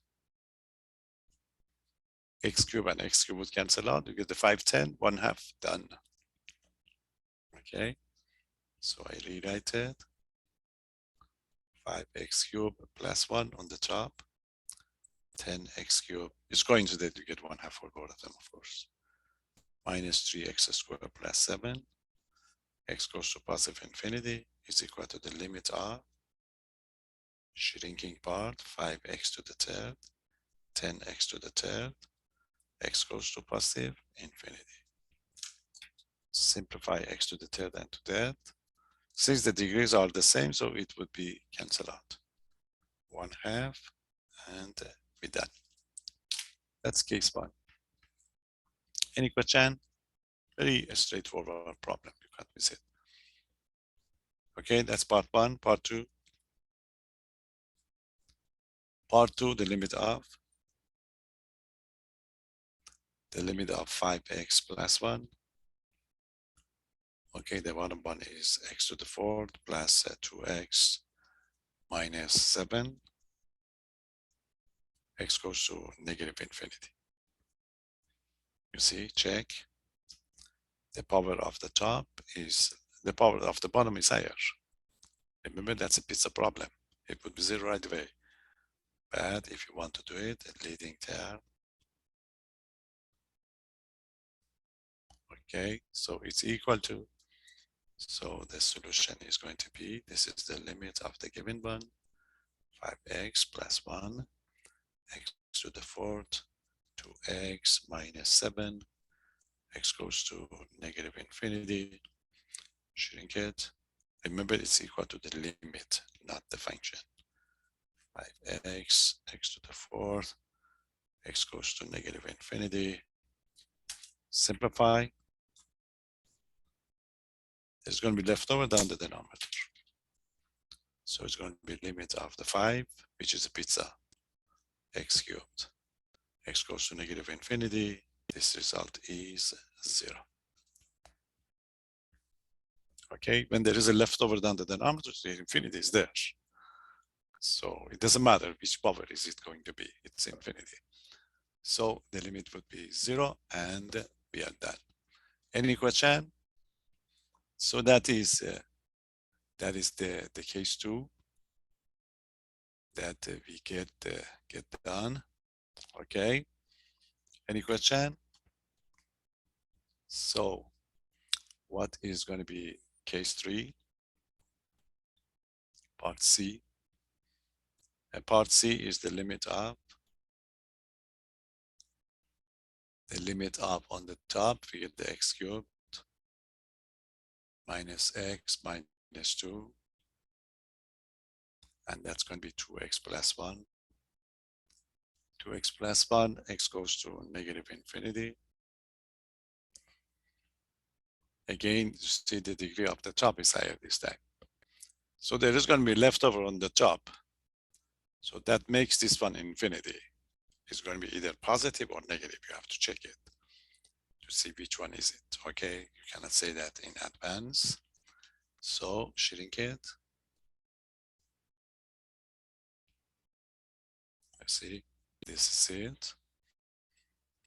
X cubed and x cubed would cancel out. You get the 5, 10, 1/2, done. Okay, so I rewrite it. 5x cubed plus 1 on the top 10x cubed is coincident, you get 1/2 for both of them, of course. Minus 3x squared plus 7. X goes to positive infinity is equal to the limit of shrinking part 5x to the third, 10x to the third, x goes to positive infinity. Simplify x to the third and to that. Since the degrees are the same, so it would be cancel out. 1/2 and be done. That's case 1. Any question? Very straightforward problem. You can't miss it. Okay, that's part 1. Part 2. Part 2, the limit of 5x plus 1. Okay, the bottom one is x to the 4th plus 2x minus 7. X goes to negative infinity. You see, check. The power of the top is, the power of the bottom is higher. Remember, that's a pizza problem. It would be 0 right away. But if you want to do it, a leading term. Okay, so it's equal to, so the solution is going to be, this is the limit of the given one, 5x plus 1, x to the 4th, 2x minus 7, x goes to negative infinity, shrink it. Remember, it's equal to the limit, not the function. 5x, x to the 4th, x goes to negative infinity. Simplify. There's going to be left over down the denominator. So it's going to be limit of the 5, which is a pizza, x cubed. X goes to negative infinity. This result is 0. Okay, when there is a leftover down the denominator, the infinity is there. So it doesn't matter which power is it going to be, it's infinity. So the limit would be 0 and we are done. Any question? So that is the case 2 that we get done. Okay. Any question? So what is going to be case 3? Part C. And part C is the limit of on the top, we get the x cubed minus x minus 2. And that's going to be 2x plus 1. 2x plus 1, x goes to negative infinity. Again, you see the degree of the top is higher this time. So there is going to be leftover on the top. So that makes this one infinity. It's going to be either positive or negative. You have to check it to see which one is it. Okay, you cannot say that in advance. So shrink it. Let's see, this is it.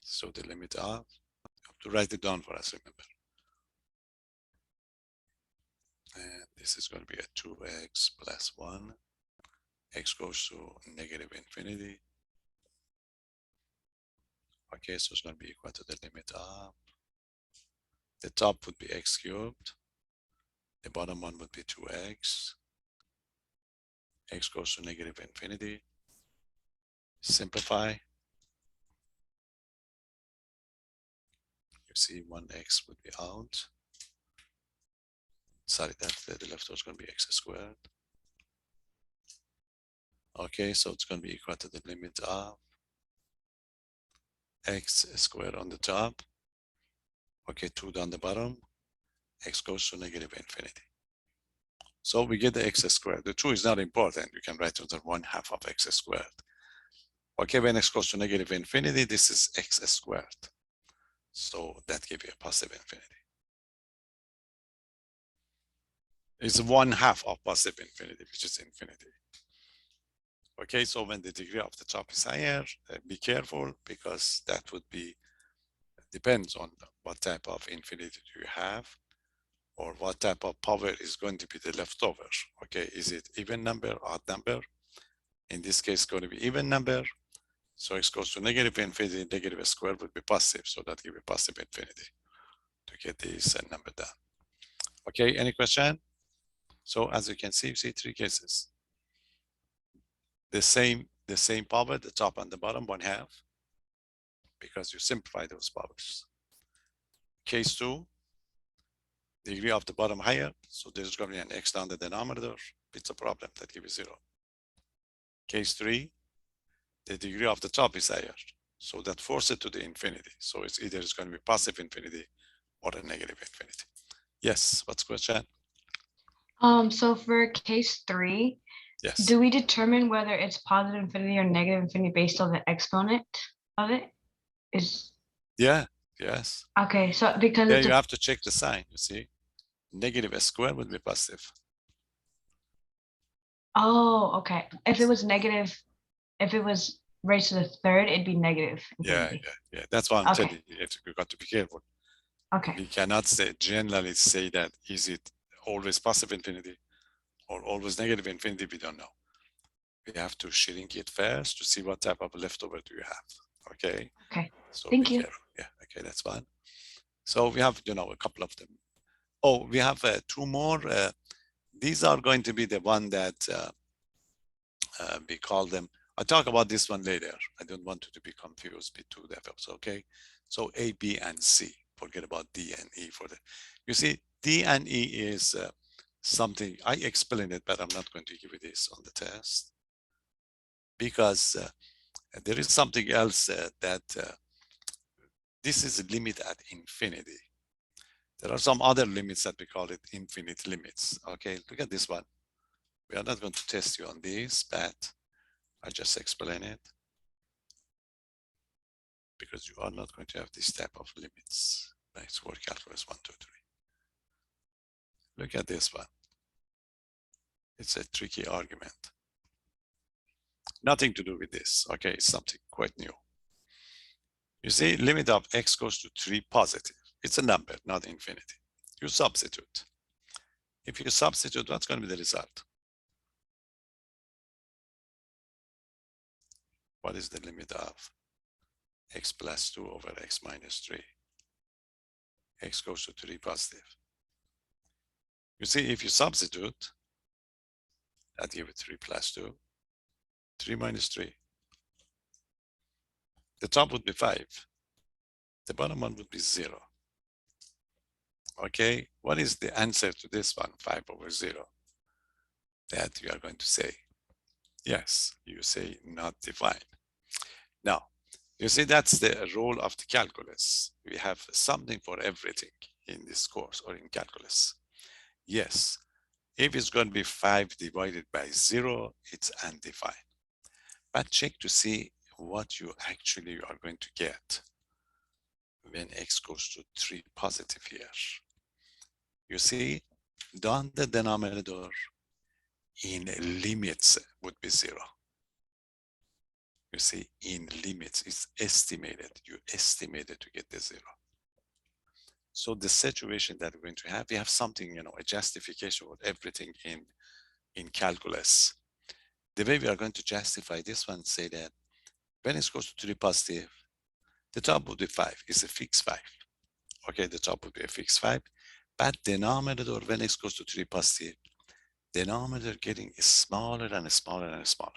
So the limit of, you have to write it down for us, remember. And this is going to be a 2x plus 1. X goes to negative infinity. Okay, so it's going to be equal to the limit of, the top would be x cubed. The bottom one would be 2x. X goes to negative infinity. Simplify. You see 1x would be out. Sorry, that the leftover is going to be x squared. Okay, so it's going to be equal to the limit of x squared on the top. Okay, 2 down the bottom. X goes to negative infinity. So we get the x squared. The 2 is not important. You can write it as 1/2 of x squared. Okay, when x goes to negative infinity, this is x squared. So that gives you a positive infinity. It's 1/2 of positive infinity, which is infinity. Okay, so when the degree of the top is higher, be careful because that would be, depends on what type of infinity you have or what type of power is going to be the leftover. Okay, is it even number, odd number? In this case, it's going to be even number. So x goes to negative infinity, negative square would be positive. So that give you positive infinity to get this number down. Okay, any question? So as you can see, you see three cases. The same power, the top and the bottom, 1/2, because you simplify those powers. Case 2, degree of the bottom higher, so there's going to be an x down the denominator. It's a problem that gives you 0. Case 3, the degree of the top is higher, so that forces it to the infinity. So it's either it's going to be positive infinity or a negative infinity. Yes, what's the question? So for case 3, Yes. do we determine whether it's positive infinity or negative infinity based on the exponent of it? Yeah, yes. Okay, so because Yeah, it's you have to check the sign, you see. Negative square would be positive. oh, okay. If it was negative, if it was raised to the third, it'd be negative Yeah, infinity. yeah. That's why I'm Okay. telling you, you got to be careful. Okay. We cannot generally say that is it always positive infinity or always negative infinity, we don't know. We have to shrink it first to see what type of leftover do you have, okay? Okay. So Thank be you. careful. Yeah, okay, that's fine. So we have, a couple of them. Oh, we have 2 more. These are going to be the one that we call them. I'll talk about this one later. I don't want you to be confused with 2 levels, okay? So A, B, and C. Forget about D and E for the. You see, D and E is something, I explained it, but I'm not going to give you this on the test because there is something else that this is a limit at infinity. There are some other limits that we call it infinite limits. Okay, look at this one. We are not going to test you on this, but I just explain it because you are not going to have this type of limits. Nice work, calculus 1, 2, 3. Look at this one. It's a tricky argument. Nothing to do with this. Okay, it's something quite new. You see, limit of x goes to 3 positive. It's a number, not infinity. You substitute. If you substitute, what's going to be the result? What is the limit of x plus 2 over x minus 3? X goes to 3 positive. You see, if you substitute, that gives it 3 plus 2, 3 minus 3. The top would be 5. The bottom one would be 0. Okay, what is the answer to this one, 5 over 0? That you are going to say. Yes, you say not defined. Now, you see that's the role of the calculus. We have something for everything in this course or in calculus. Yes, if it's going to be 5 divided by 0, it's undefined. But check to see what you actually are going to get when x goes to 3 positive here. You see, down the denominator in limits would be 0. You see, in limits, it's estimated. You estimated to get the 0. So the situation that we're going to have, we have something, a justification for everything in calculus. The way we are going to justify this one, say that when it goes to 3 positive, the top would be 5. It's a fixed 5. Okay, the top would be a fixed 5. But denominator, when it goes to 3 positive, denominator getting smaller and smaller and smaller.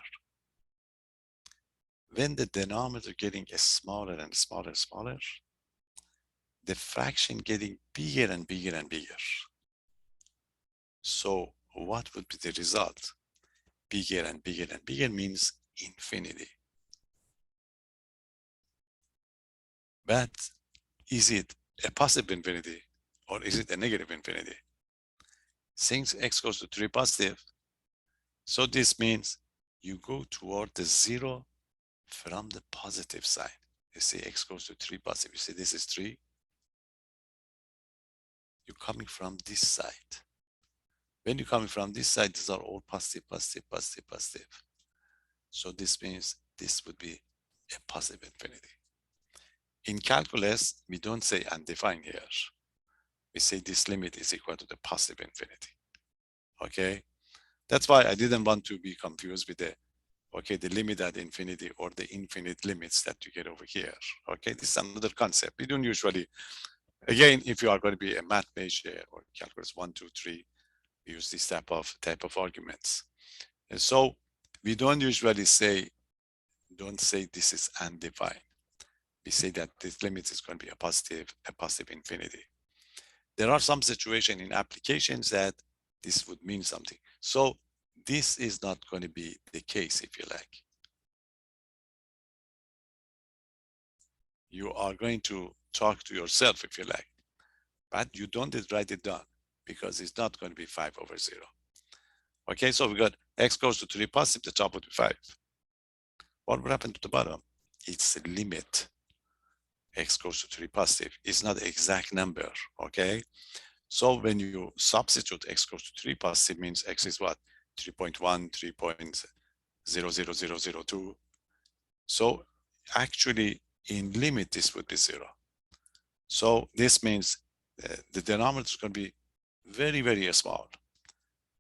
When the denominator getting smaller and smaller and smaller, the fraction getting bigger and bigger and bigger. So what would be the result? Bigger and bigger and bigger means infinity. But is it a positive infinity or is it a negative infinity? Since x goes to 3 positive, so this means you go toward the 0 from the positive side. You see x goes to 3 positive. You see this is 3. You're coming from this side. When you're coming from this side, these are all positive, positive, positive, positive. So this means this would be a positive infinity. In calculus, we don't say undefined here. We say this limit is equal to the positive infinity. Okay? That's why I didn't want to be confused with the okay, the limit at infinity or the infinite limits that you get over here. Okay, this is another concept. We don't usually, again, if you are going to be a math major or calculus 1, 2, 3, we use this type of arguments. And so we don't usually say, don't say this is undefined. We say that this limit is going to be a positive infinity. There are some situations in applications that this would mean something. So this is not going to be the case, if you like. You are going to talk to yourself, if you like, but you don't write it down because it's not going to be 5/0. Okay, so we got x goes to 3 positive, the top would be 5. What would happen to the bottom? It's a limit. X goes to 3 positive. It's not the exact number, okay? So when you substitute x goes to 3 positive means x is what? 3.1, 3.00002. So actually in limit, this would be 0. So this means the denominator is going to be very, very small.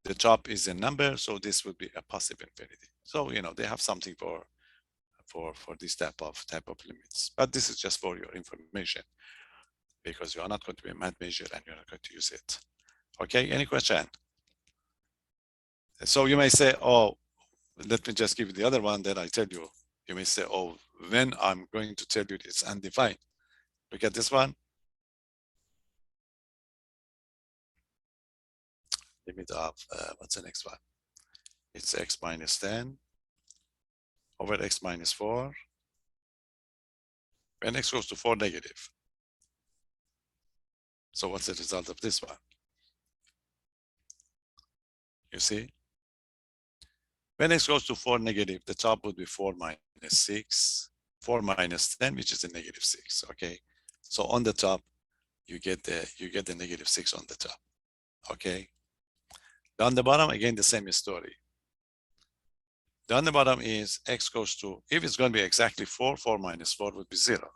The top is a number, so this would be a positive infinity. So, you know, they have something for this type of limits, but this is just for your information because you are not going to be a math major and you're not going to use it. Okay, any question? So you may say, oh, let me just give you the other one that I tell you. You may say, oh, when I'm going to tell you it's undefined. Look at this one. Limit of, what's the next one? It's x minus 10 over x minus 4. When x goes to 4 negative. So what's the result of this one? You see? When x goes to 4 negative, the top would be 4 minus 6, 4 minus 10, which is a negative 6. Okay. So on the top, you get the negative 6 on the top. Okay. Down the bottom, again, the same story. Down the bottom is x goes to, if it's going to be exactly 4, 4 minus 4 would be 0.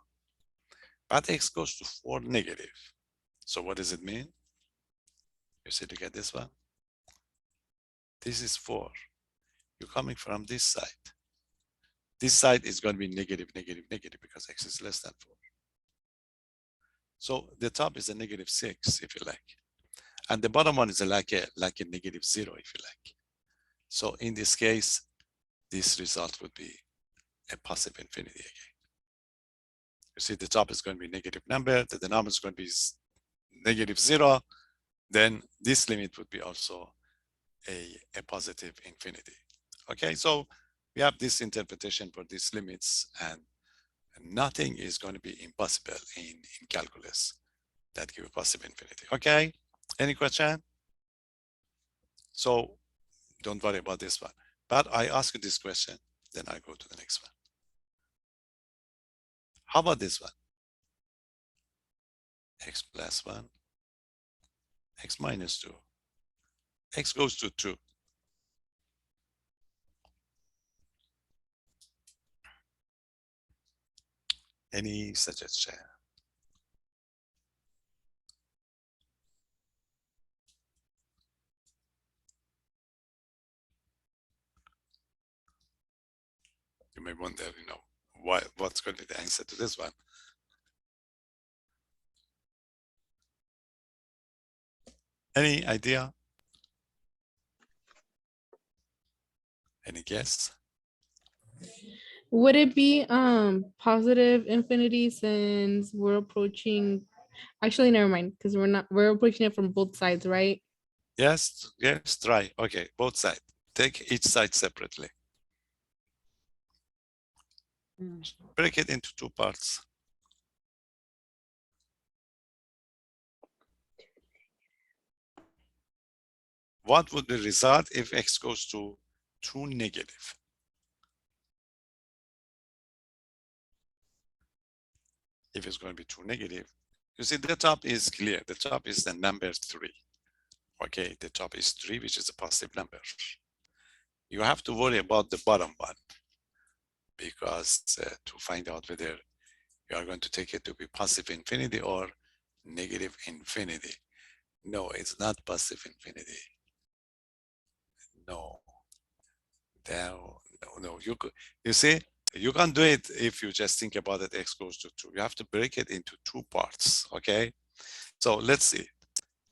But x goes to 4 negative. So what does it mean? You see, look at this one. This is 4. You're coming from this side. This side is going to be negative, negative, negative because x is less than 4. So the top is a negative 6, if you like. And the bottom one is like a negative 0, if you like. So in this case, this result would be a positive infinity again. You see, the top is going to be negative number, the denominator is going to be negative 0, then this limit would be also a positive infinity. Okay, so we have this interpretation for these limits, and nothing is going to be impossible in calculus that give a positive infinity. Okay, any question? So don't worry about this one. But I ask you this question, then I go to the next one. How about this one? X plus 1, x minus 2, x goes to 2. Any suggestion? You may wonder, you know, what's going to be the answer to this one? Any idea? Any guess? Would it be positive infinity since we're approaching, actually never mind, because we're approaching it from both sides, right? Yes, yes, try. Okay, both sides. Take each side separately. Break it into 2 parts. What would the result if x goes to 2 negative? If it's going to be 2 negative, you see the top is clear. The top is the number 3. Okay, the top is 3, which is a positive number. You have to worry about the bottom one because to find out whether you are going to take it to be positive infinity or negative infinity. No, it's not positive infinity. No. No, you see, you can't do it if you just think about it, x goes to 2. You have to break it into 2 parts, okay? So let's see.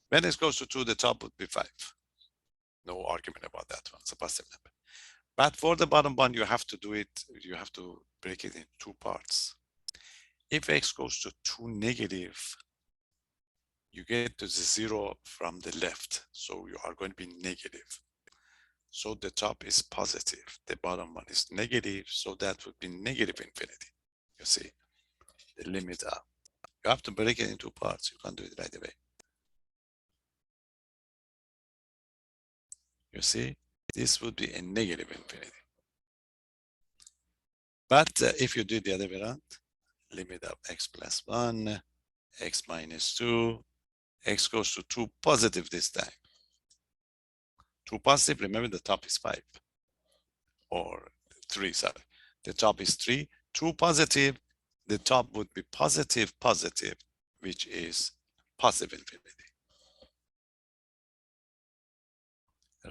When x goes to 2, the top would be 5. No argument about that one. It's a positive number. But for the bottom one, you have to do it, you have to break it in 2 parts. If x goes to 2 negative, you get to the 0 from the left. So you are going to be negative. So the top is positive, the bottom one is negative, so that would be negative infinity. You see, the limit up. You have to break it into parts. You can't do it right away. You see, this would be a negative infinity. But if you do the other way around, limit of x plus 1, x minus 2, x goes to 2 positive this time. 2 positive, remember the top is 5. Or 3, sorry. The top is 3. 2 positive, the top would be positive, positive, which is positive infinity.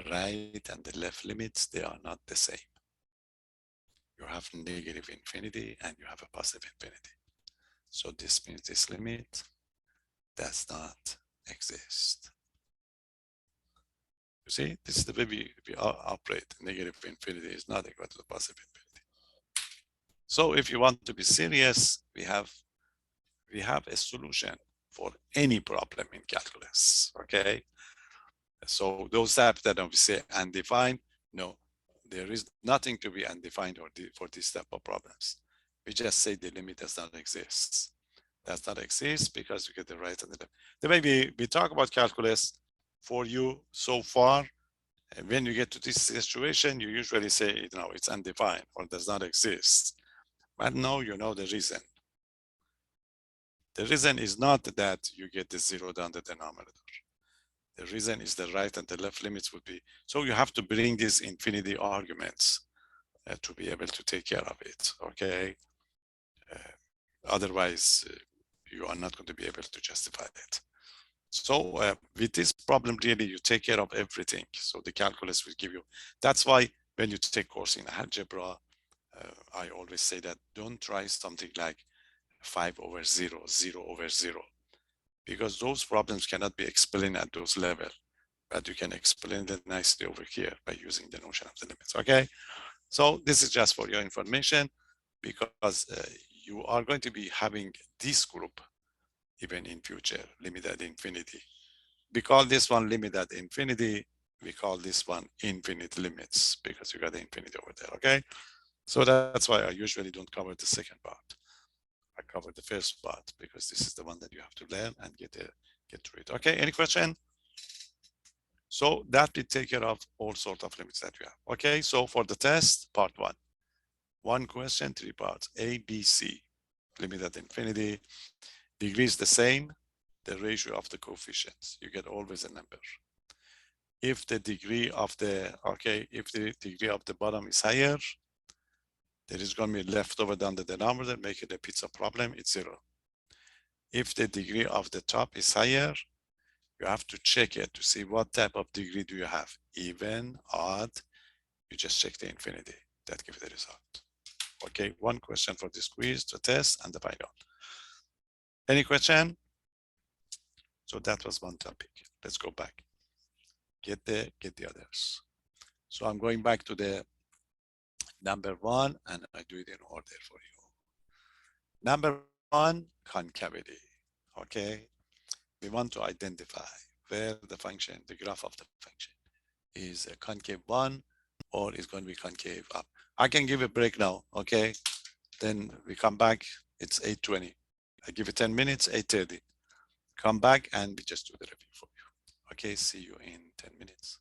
Right and the left limits, they are not the same. You have negative infinity and you have a positive infinity. So this means this limit does not exist. You see, this is the way we operate. Negative infinity is not equal to the positive infinity. So if you want to be serious, we have a solution for any problem in calculus, okay? So those types that we say undefined, no, there is nothing to be undefined for this type of problems. We just say the limit does not exist. Does not exist because we get the right and the left. The way we talk about calculus for you so far, and when you get to this situation, you usually say, no, it's undefined or does not exist. But no, you know the reason. The reason is not that you get the 0 down the denominator. The reason is the right and the left limits would be, so you have to bring these infinity arguments to be able to take care of it, okay? Otherwise, you are not going to be able to justify it. So with this problem, really, you take care of everything. So the calculus will give you, that's why when you take course in algebra, I always say that don't try something like 5 over 0, 0 over 0, because those problems cannot be explained at those levels, but you can explain that nicely over here by using the notion of the limits, okay? So this is just for your information, because you are going to be having this group even in future, limit at infinity. We call this one limit at infinity. We call this one infinite limits because you got the infinity over there, okay? So that's why I usually don't cover the second part. I cover the first part because this is the one that you have to learn and get through it. Okay, any question? So that will take care of all sorts of limits that you have. Okay, so for the test, part 1 question, 3 parts, A, B, C, limit at infinity, degree is the same, the ratio of the coefficients, you get always a number. If the degree of the, if the degree of the bottom is higher, there is going to be leftover down the denominator, make it a pizza problem, it's 0. If the degree of the top is higher, you have to check it to see what type of degree do you have, even, odd, you just check the infinity, that gives the result. Okay, 1 question for this quiz, the test, and the final. Any question? So that was 1 topic. Let's go back. Get the others. So I'm going back to the number 1, and I do it in order for you. Number 1, concavity. Okay, we want to identify where the function, the graph of the function, is a concave 1 or is going to be concave up. I can give a break now, okay? Then we come back, it's 8:20. I give it 10 minutes, 8:30. Come back and we just do the review for you. Okay, see you in 10 minutes.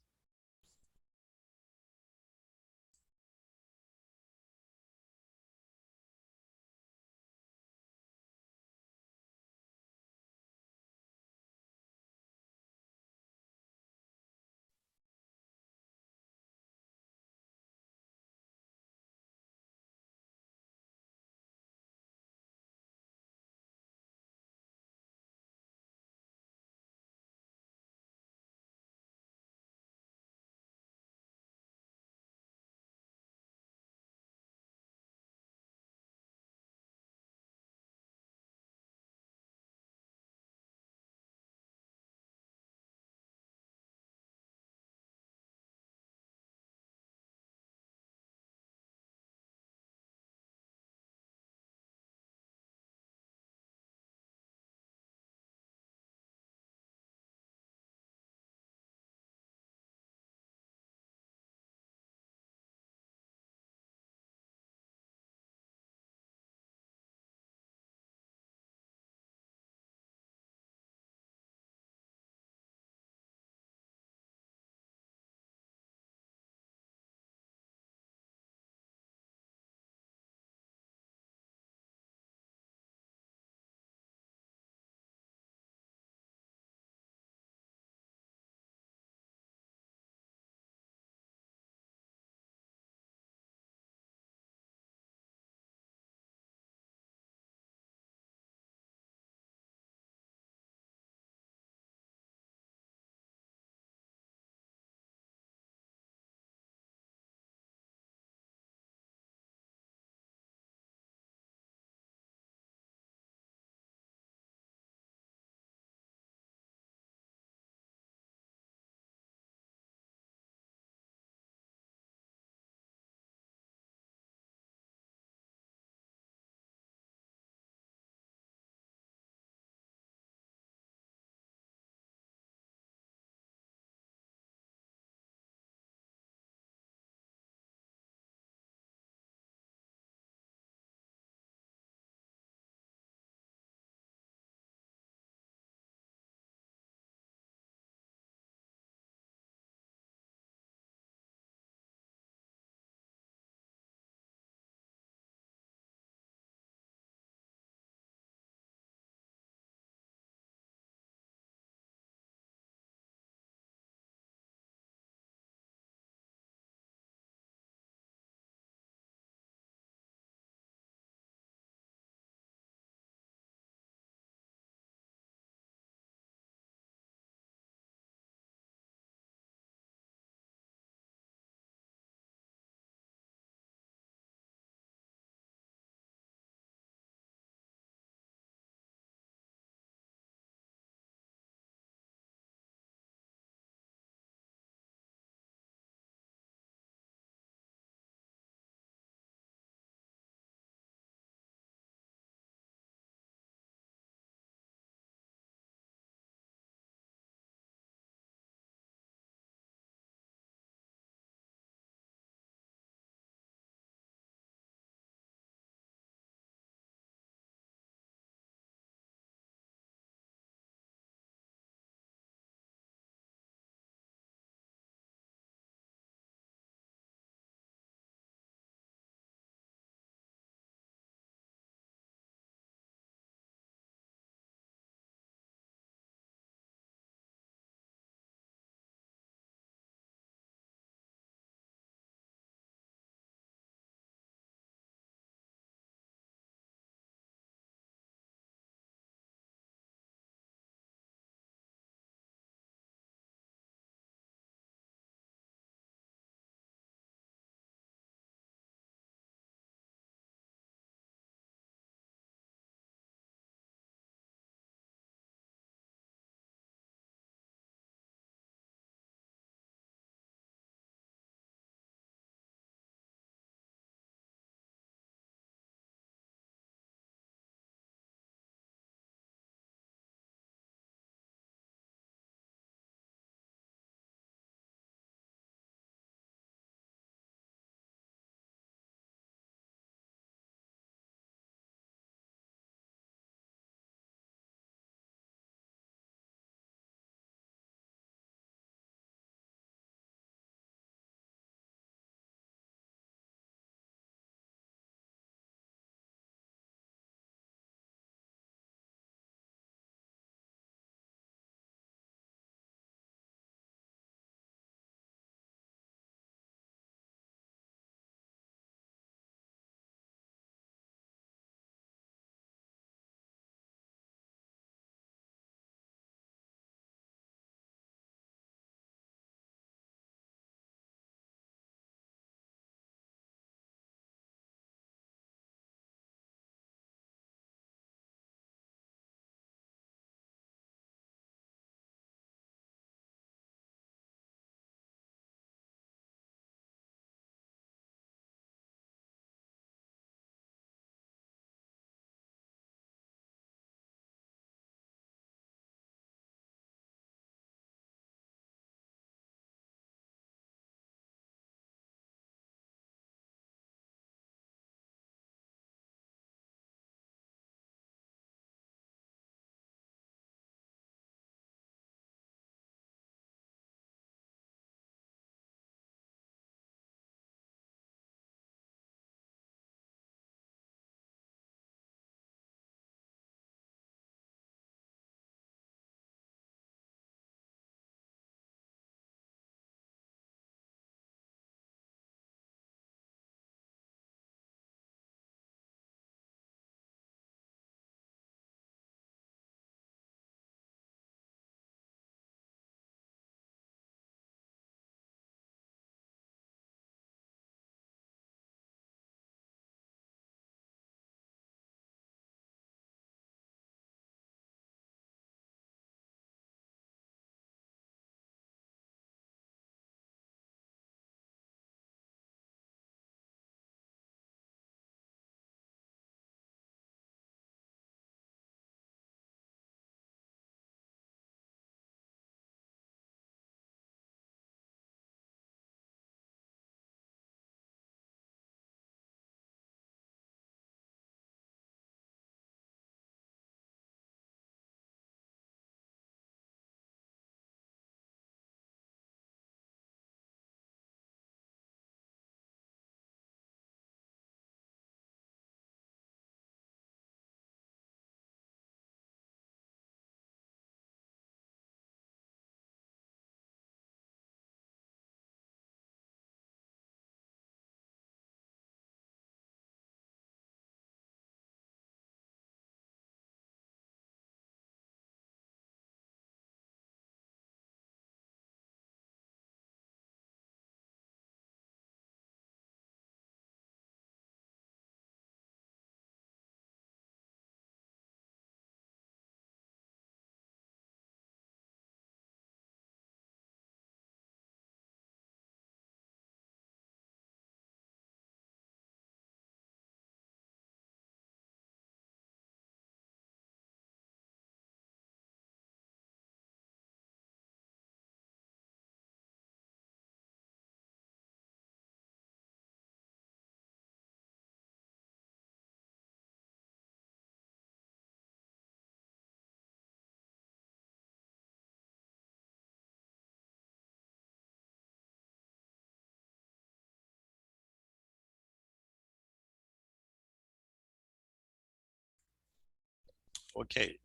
Okay,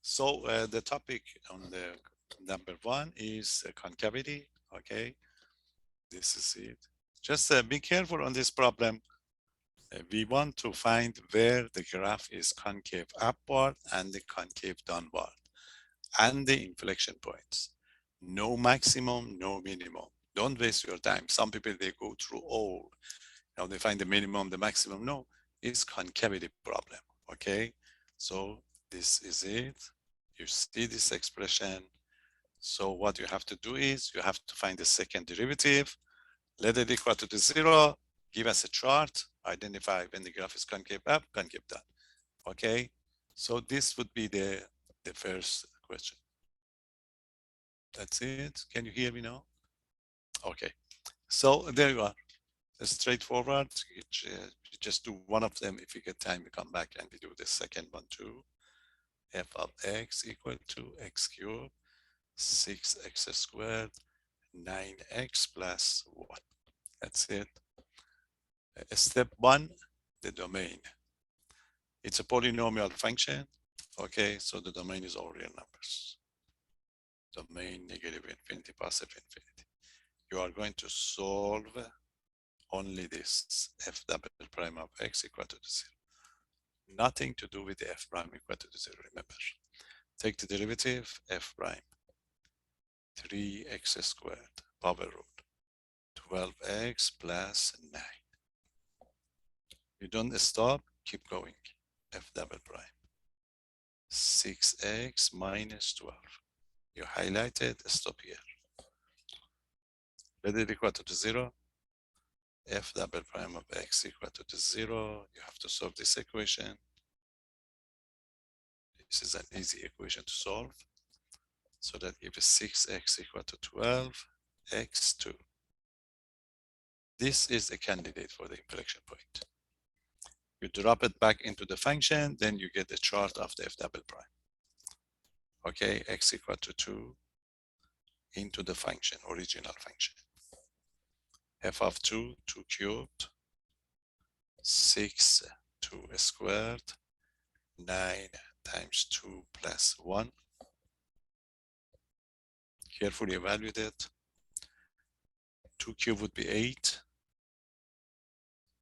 so the topic on the number one is concavity. Okay, this is it. Just be careful on this problem. We want to find where the graph is concave upward and the concave downward, and the inflection points. No maximum, no minimum. Don't waste your time. Some people, they go through all. Now they find the minimum, the maximum. No, it's concavity problem. Okay, so this is it. You see this expression. So what you have to do is you have to find the second derivative, let it equal to the 0, give us a chart, identify when the graph is concave up, concave down. Okay, so this would be the first question. That's it. Can you hear me now? Okay, so there you are. It's straightforward. You just do one of them. If you get time, we come back and we do the second one too. F of x equal to x cubed 6x squared 9x plus 1. That's it. Step one, the domain. It's a polynomial function. Okay, so the domain is all real numbers. Domain negative infinity, positive infinity. You are going to solve only this f double prime of x equal to 0. Nothing to do with the f prime equal to 0, remember. Take the derivative, f prime, 3x squared, power root, 12x plus 9. You don't stop, keep going, f double prime, 6x minus 12. You highlight it, stop here. Let it equal to 0. F double prime of x equal to 0. You have to solve this equation. This is an easy equation to solve. So that gives 6x equal to 12, x2. This is a candidate for the inflection point. You drop it back into the function, then you get the chart of the f double prime. Okay, x equal to 2 into the function, original function. F of 2, 2 cubed, 6, 2 squared, 9 times 2 plus 1. Carefully evaluate it. 2 cubed would be 8.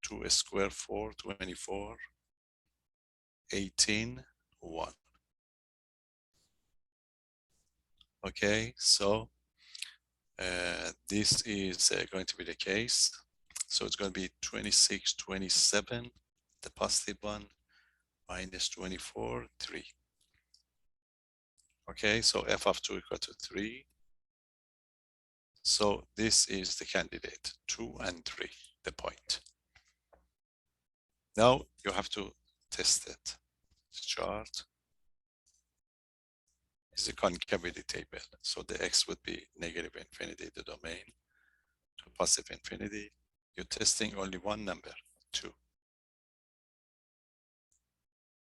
2 squared 4, 24. 18, 1. Okay, so this is going to be the case. So it's going to be 26, 27, the positive one, minus 24, 3. Okay, so f of 2 equal to 3. So this is the candidate, 2 and 3, the point. Now you have to test it. Chart is a concavity table. So the x would be negative infinity, the domain, to positive infinity. You're testing only one number, 2.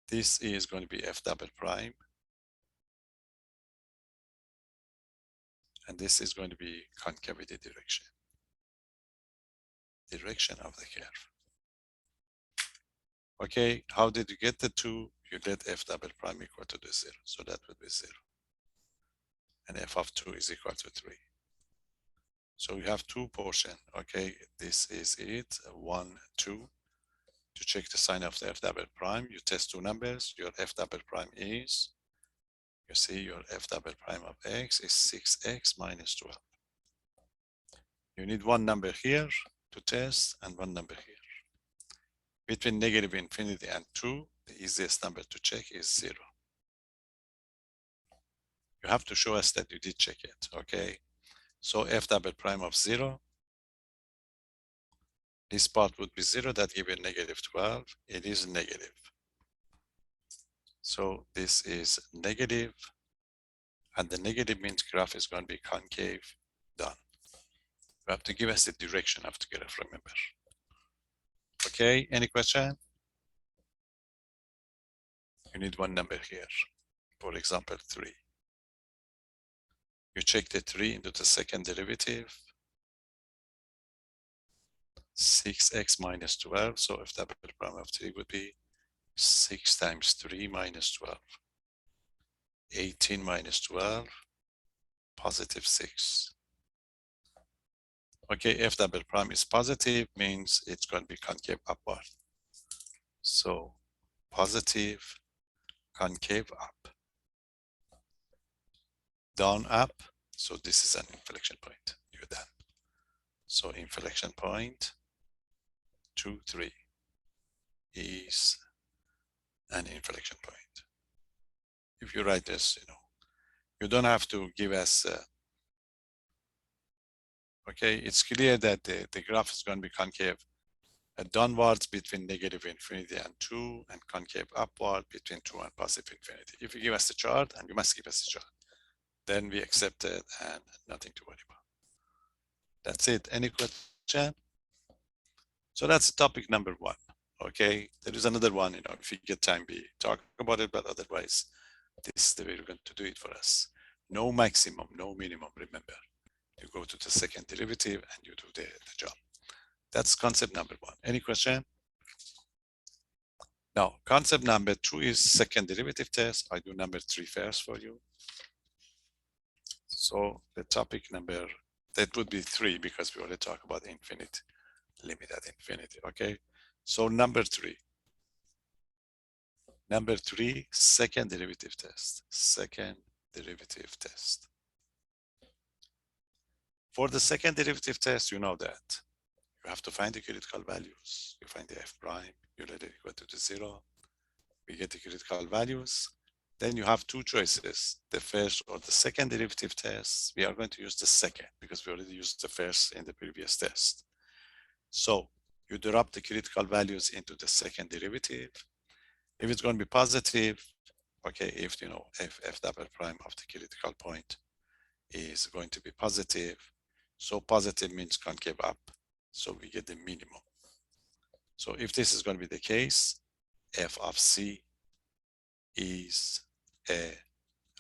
This is going to be f double prime. And this is going to be concavity direction. Direction of the curve. Okay, how did you get the 2? You let f double prime equal to the 0. So that would be 0. And f of 2 is equal to 3. So you have 2 portions. Okay, this is it, 1, 2. To check the sign of the f double prime, you test 2 numbers. Your f double prime is, you see your f double prime of x is 6x minus 12. You need one number here to test and one number here. Between negative infinity and 2, the easiest number to check is 0. You have to show us that you did check it, okay? So f double prime of 0, this part would be 0, that gives you negative 12. It is negative. So this is negative, and the negative means graph is going to be concave, done. You have to give us the direction of the graph, remember. Okay, any question? You need one number here. For example, 3. You check the 3 into the second derivative. 6x minus 12. So f double prime of 3 would be 6 times 3 minus 12. 18 minus 12, positive 6. Okay, f double prime is positive, means it's going to be concave upward. So positive, concave up, down up. So this is an inflection point. You're done. So inflection point 2, 3 is an inflection point. If you write this, you don't have to give us. Okay, it's clear that the graph is going to be concave downwards between negative infinity and 2, and concave upward between 2 and positive infinity. If you give us the chart, and you must give us the chart, then we accept it and nothing to worry about. That's it. Any question? So that's topic number 1. Okay, there is another one, if you get time, we talk about it, but otherwise, this is the way we're going to do it for us. No maximum, no minimum, remember. You go to the second derivative and you do the job. That's concept number 1. Any question? Now, concept number 2 is second derivative test. I do number 3 first for you. So the topic number, that would be 3 because we already talked about infinite, limit at infinity, okay? So number 3. Number 3, second derivative test. Second derivative test. For the second derivative test, you know that you have to find the critical values. You find the f prime, you let it equal to the 0. We get the critical values. Then you have 2 choices, the first or the second derivative test. We are going to use the second because we already used the first in the previous test. So you drop the critical values into the second derivative. If it's going to be positive, okay, if f double prime of the critical point is going to be positive, so positive means concave up, so we get the minimum. So if this is going to be the case, f of c is a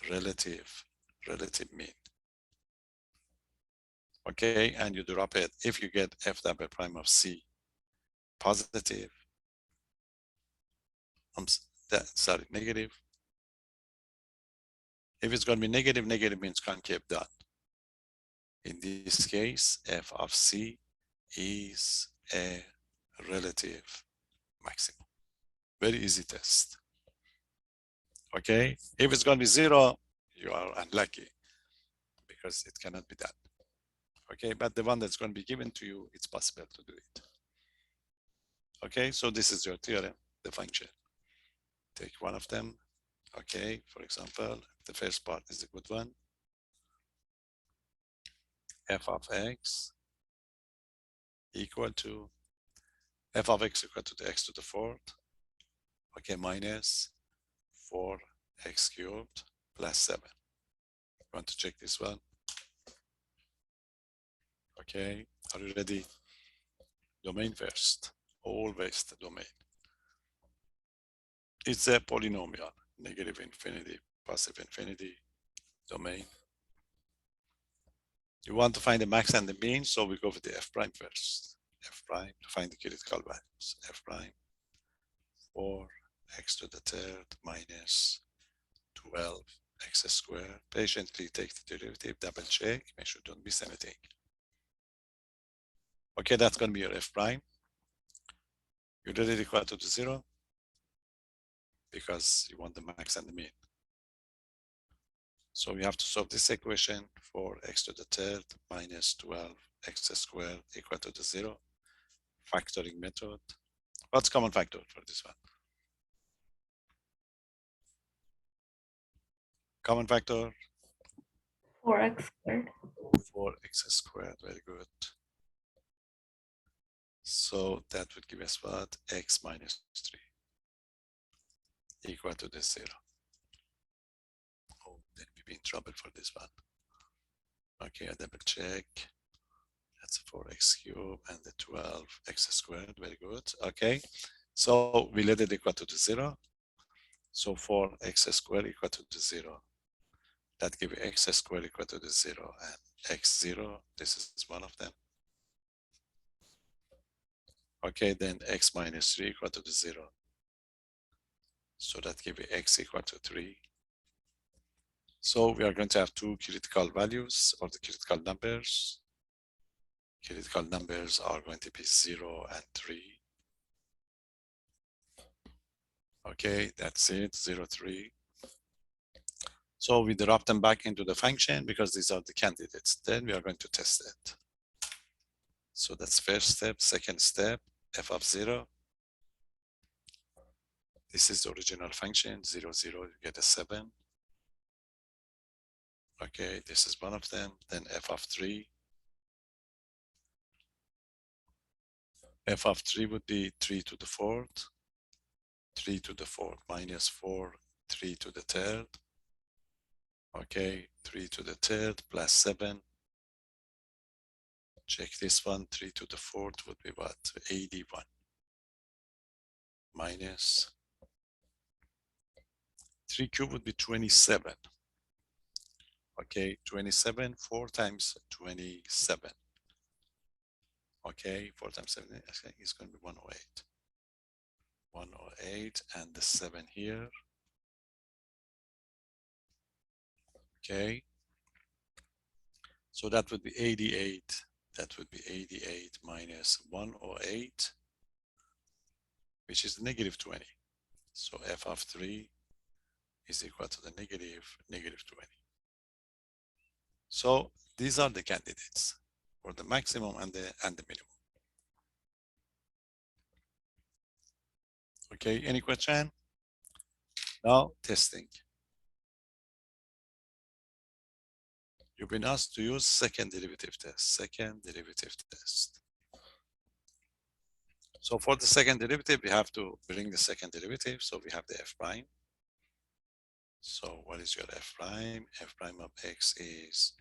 relative mean. Okay, and you drop it. If you get f double prime of c positive, negative. If it's going to be negative, negative means concave down. In this case, f of c is a relative maximum. Very easy test. Okay, if it's going to be 0, you are unlucky because it cannot be done. Okay, but the one that's going to be given to you, it's possible to do it. Okay, so this is your theorem, the function. Take one of them. Okay, for example, the first part is a good one. F of x equal to f of x equal to the x to the 4th. Okay, minus 4x cubed plus 7. You want to check this one? Okay, are you ready? Domain first, always the domain. It's a polynomial, negative infinity, positive infinity, domain. You want to find the max and the mean, so we go with the f prime first. F prime to find the critical values. F prime 4x to the 3rd minus 12x squared. Patiently take the derivative, double check, make sure you don't miss anything. Okay, that's going to be your f prime. You did it equal to 0 because you want the max and the mean. So we have to solve this equation for x to the 3rd minus 12x squared equal to the 0. Factoring method. What's common factor for this one? Common factor? 4x squared. 4x squared, very good. So that would give us what? X minus 3 equal to the 0. Oh, then we'll be in trouble for this one. Okay, I double check. That's 4x cubed and the 12x squared, very good. Okay, so we let it equal to the 0. So 4x squared equal to the 0. That gives you x squared equal to the 0 and x0. This is one of them. Okay, then x minus 3 equal to the 0. So that gives you x equal to 3. So we are going to have two critical values or the critical numbers. Critical numbers are going to be 0 and 3. Okay, that's it, 0, 3. So we drop them back into the function because these are the candidates. Then we are going to test it. So that's first step. Second step, f of 0. This is the original function, 0, 0, you get a 7. Okay, this is one of them. Then f of 3. F of 3 would be 3 to the 4th. 3 to the 4th minus 4, 3 to the 3rd. Okay, 3 to the 3rd plus 7. Check this one, 3 to the 4th would be what? 81. Minus 3 cubed would be 27. Okay, 27, 4 times 27. Okay, 4 times 7 is going to be 108. 108 and the 7 here. Okay, so that would be 88. That would be 88 minus 108, which is negative 20. So f of 3 is equal to the negative 20. So these are the candidates for the maximum and the minimum. Okay, any question? Now testing. You've been asked to use second derivative test. Second derivative test. So for the second derivative, we have to bring the second derivative. So we have the f prime. So what is your f prime? F prime of x is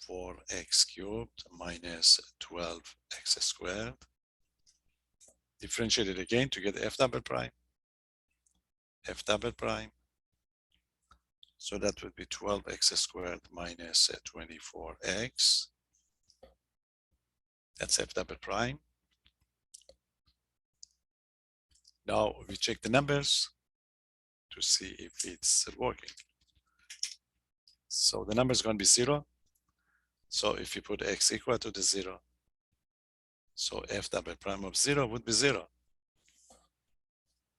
4x cubed minus 12x squared. Differentiate it again to get f double prime. F double prime. So that would be 12x squared minus 24x. That's f double prime. Now we check the numbers to see if it's working. So the number is going to be 0. So if you put x equal to the 0, so f double prime of 0 would be 0.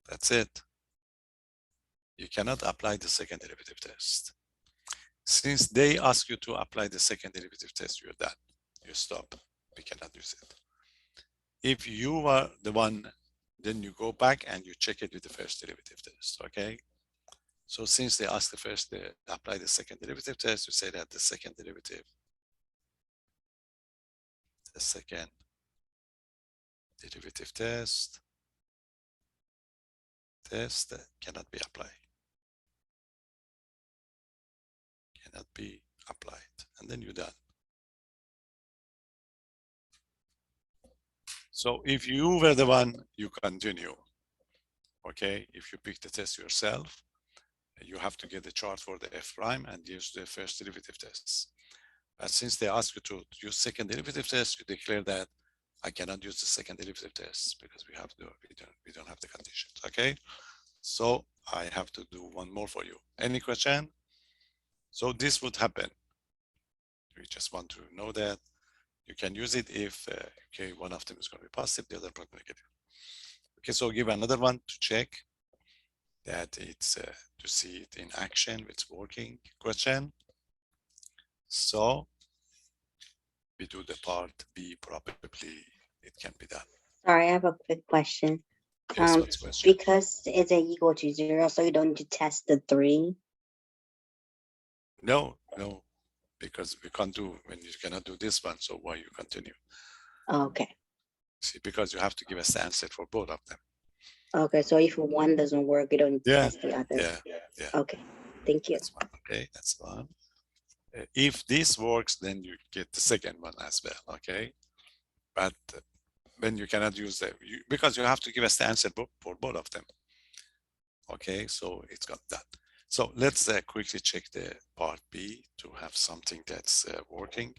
That's it. You cannot apply the second derivative test. Since they ask you to apply the second derivative test, you're done. You stop. We cannot use it. If you are the one, then you go back and you check it with the first derivative test, okay? So since they ask the first, they apply the second derivative test, you say that the second derivative, test cannot be applied. Cannot be applied, and then you're done. So if you were the one, you continue. Okay, if you pick the test yourself, you have to get the chart for the f prime and use the first derivative tests. But since they ask you to use second derivative test, you declare that I cannot use the second derivative test because we don't have the conditions. Okay, so I have to do one more for you. Any question? So this would happen. We just want to know that you can use it if okay, one of them is going to be positive, the other one negative. Okay, so give another one to check that it's to see it in action, it's working. Question. So we do the part B, probably it can be done. Sorry, I have a quick question. Yes, what's the question? Because it's equal to 0, so you don't need to test the 3. No, because we can't do when you cannot do this one. So why you continue? Okay. See, because you have to give us the answer for both of them. Okay, so if one doesn't work, you don't need to Yeah, test the other. yeah. Okay, thank you. That's one. Okay, that's one. If this works, then you get the second one as well. Okay, but then you cannot use that because you have to give us the answer for both of them. Okay, so it's got that. So let's quickly check the part B to have something that's working.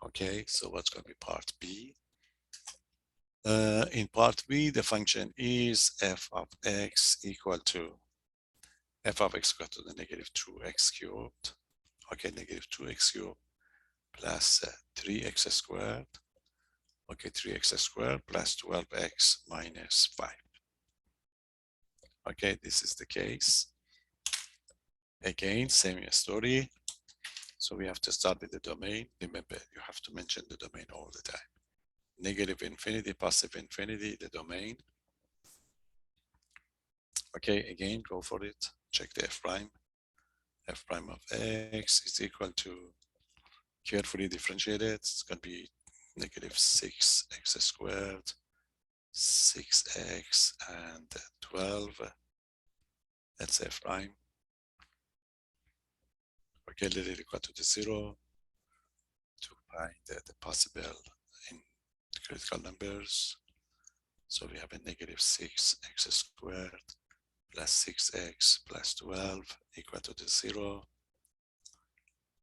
Okay, so what's going to be part B? In part B, the function is f of x equal to f of x equal to the negative 2x cubed. Okay, negative 2x cubed plus 3x squared. Okay, 3x squared plus 12x minus 5. Okay, this is the case. Again, same story. So we have to start with the domain. Remember, you have to mention the domain all the time. Negative infinity, positive infinity, the domain. Okay, again, go for it. Check the f prime. F prime of x is equal to, carefully differentiate it. It's going to be negative 6x squared, 6x, and 12. That's f prime. Okay, let it equal to the 0 to find the possible in critical numbers. So we have a negative 6x squared plus 6x plus 12 equal to the 0.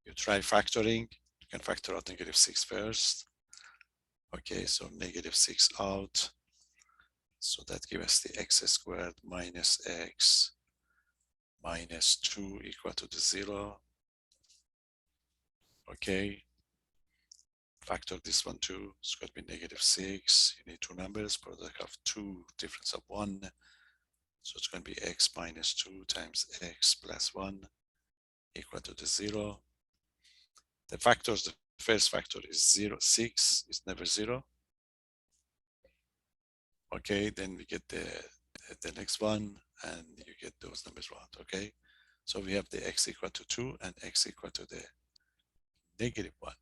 You try factoring. You can factor out negative 6 first. Okay, so negative 6 out. So that gives us the x squared minus x minus 2 equal to the 0. Okay. Factor this one too. It's going to be negative 6. You need two numbers, product of 2, difference of 1. So it's going to be x minus 2 times x plus 1 equal to the 0. The factors, the first factor is 0, 6 is never 0. Okay, then we get the next one and you get those numbers out. Okay, so we have the x equal to 2 and x equal to the negative 1.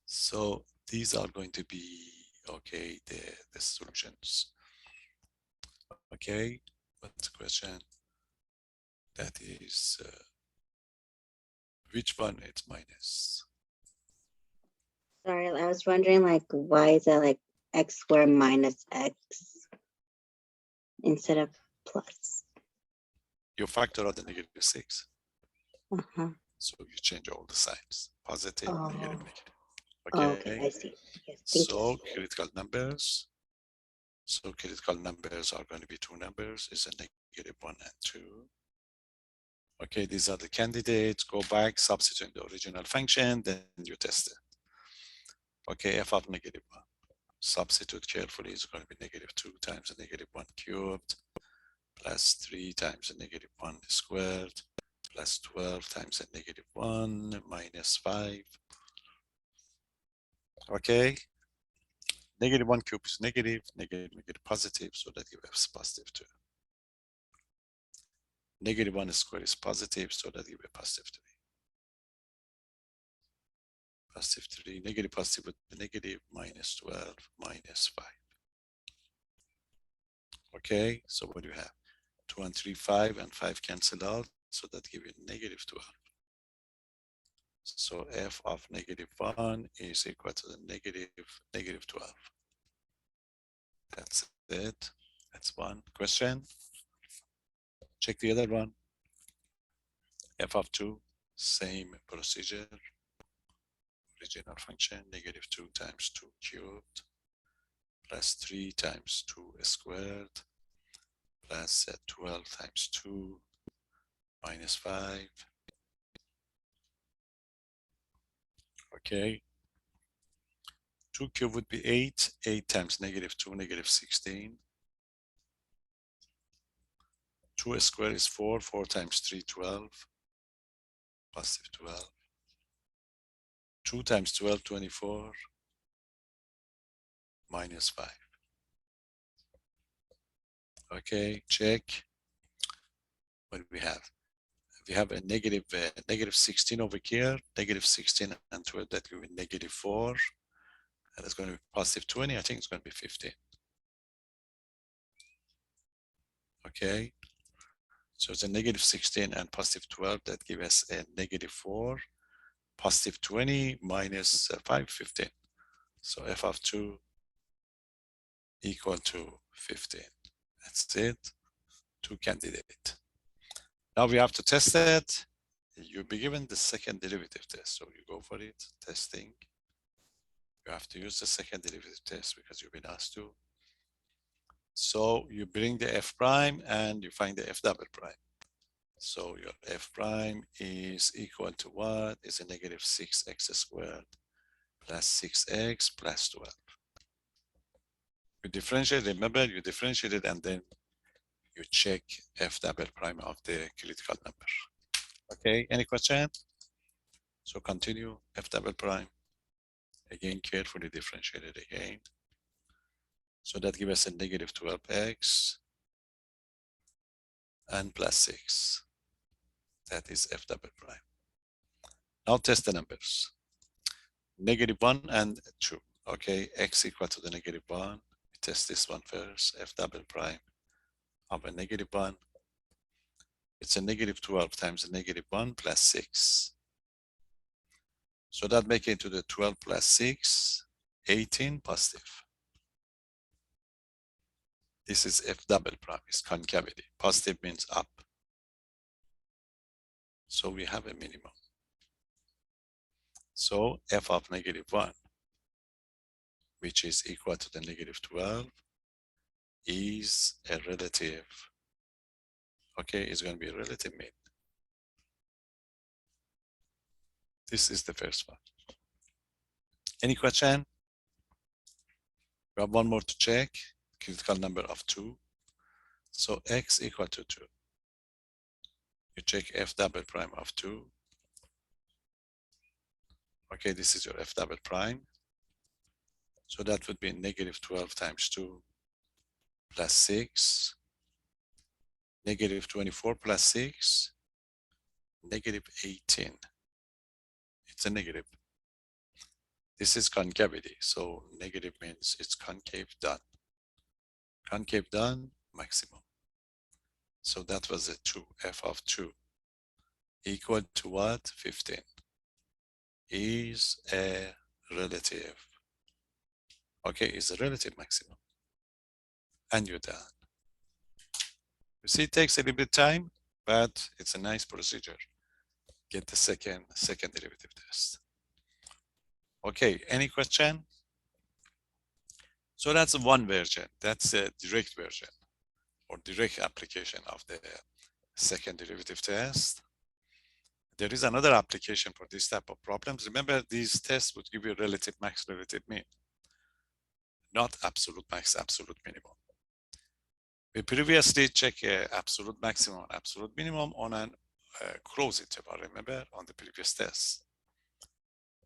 So these are going to be, okay, the solutions. Okay, what's the question? That is, which one it's minus? Sorry, I was wondering like, why is that like x squared minus x instead of plus? You factor out the negative 6. Uh-huh. So you change all the signs, positive, Oh. negative, negative. Oh, okay, I see. Yes, thank So you. critical numbers. So critical numbers are going to be two numbers, is a negative 1 and 2. Okay, these are the candidates. Go back, substitute the original function, then you test it. Okay, f of negative 1. Substitute carefully, it's going to be negative 2 times the negative 1 cubed plus 3 times the negative 1 squared plus 12 times the negative 1 minus 5. Okay, negative 1 cube is negative, negative, negative, positive, so that gives us positive 2. Negative 1 squared is positive, so that gives us positive 3. Positive 3, negative positive with the negative, minus 12, minus 5. Okay, so what do you have? 2 and 3, 5, and 5 cancel out, so that gives you negative 12. So f of negative 1 is equal to the negative 12. That's it. That's one question. Check the other one. F of 2, same procedure. Original function, negative 2 times 2 cubed plus 3 times 2 squared plus 12 times 2 minus 5. Okay. 2 cubed would be 8. 8 times negative 2, negative 16. 2 squared is 4. 4 times 3, 12. Positive 12. 2 times 12, 24. Minus 5. Okay, check. What do we have? We have a negative 16 over here, negative 16 and 12, that will be negative 4. And it's going to be positive 20. I think it's going to be 15. Okay. So it's a negative 16 and positive 12 that give us a negative 4, positive 20 minus 5, 15. So f of 2 equal to 15. That's it. 2 candidate. Now we have to test it. You'll be given the second derivative test. So you go for it, testing. You have to use the second derivative test because you've been asked to. So you bring the f prime and you find the f double prime. So your f prime is equal to what? Is a negative 6x squared plus 6x plus 12. You differentiate, remember you differentiated and then you check f double prime of the critical number. Okay, any question? So continue f double prime. Again, carefully differentiated again. So that gives us a negative 12x and plus 6. That is f double prime. Now test the numbers. Negative 1 and 2. Okay, x equal to the negative 1. We test this one first. F double prime of a negative 1. It's a negative 12 times a negative 1 plus 6. So that make it to the 12 plus 6, 18 positive. This is f double prime, it's concavity. Positive means up. So we have a minimum. So f of negative 1, which is equal to the negative 12, is a relative. Okay, it's going to be a relative mean. This is the first one. Any question? We have one more to check. Critical number of 2. So x equal to 2. You check f double prime of 2. Okay, this is your f double prime. So that would be negative 12 times 2 plus 6. Negative 24 plus 6. Negative 18. It's a negative. This is concavity. So negative means it's concave done. Concave done, maximum. So that was a 2, f of 2 equal to what? 15 is a relative. Okay, is a relative maximum. And you're done. You see, it takes a little bit of time, but it's a nice procedure. Get the second derivative test. Okay, any question? So that's one version. That's a direct version or direct application of the second derivative test. There is another application for this type of problems. Remember, these tests would give you relative max, relative mean, not absolute max, absolute minimum. We previously checked absolute maximum, absolute minimum on an closed interval, remember, on the previous test.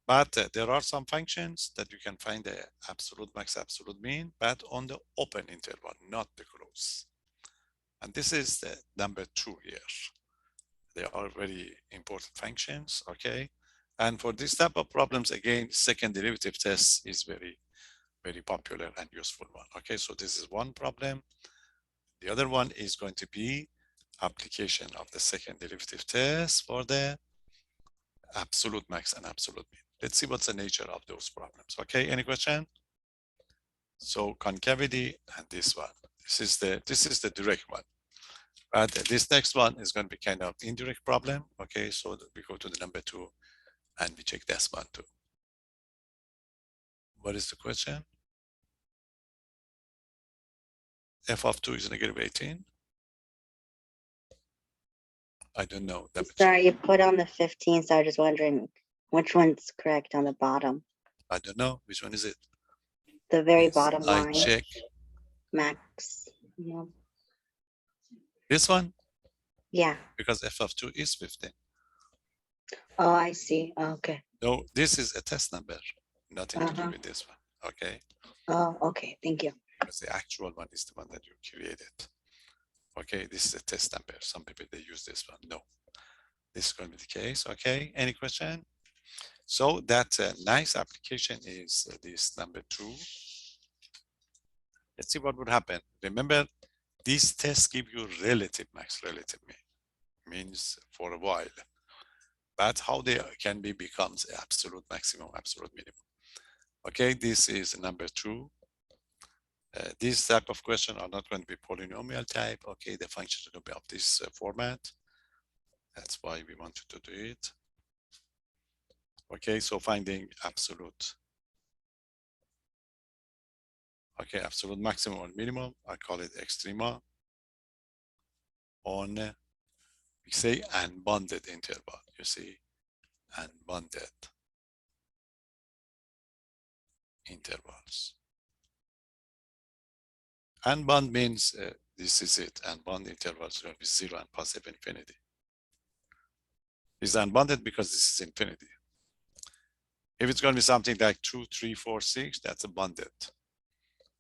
But there are some functions that you can find the absolute max, absolute mean, but on the open interval, not the close. And this is the number 2 here. They are very important functions, okay? And for this type of problems, again, second derivative test is very, very popular and useful one, okay? So this is one problem. The other one is going to be application of the second derivative test for the absolute max and absolute mean. Let's see what's the nature of those problems. Okay, any question? So concavity and this one. This is the direct one. But this next one is going to be kind of indirect problem. Okay, so we go to the number 2 and we check this one too. What is the question? F of 2 is negative 18. I don't know. Sorry, you put on the 15, so I was just wondering which one's correct on the bottom, I don't know. Which one is it? the very Yes, bottom I line, check. max. Yeah. This one? Yeah. Because f of 2 is 15. Oh, I see. Okay. No, this is a test number. Nothing to do Uh-huh. with this one. Okay. Oh, okay. Thank you. Because the actual one is the one that you created. Okay, this is a test number. Some people, they use this one. No, this is going to be the case. Okay, any question? So that nice application is this number 2. Let's see what would happen. Remember, these tests give you relative max, relative mean. Means for a while. But how they can be becomes absolute maximum, absolute minimum. Okay, this is number 2. These type of questions are not going to be polynomial type. Okay, the function will be of this format. That's why we wanted to do it. Okay, so finding absolute. Okay, absolute maximum or minimum. I call it extrema on We say unbounded interval, you see, unbounded intervals. Unbound means this is it, unbound intervals will be 0 and positive infinity. It's unbounded because this is infinity. If it's going to be something like 2, 3, 4, 6, that's a bounded.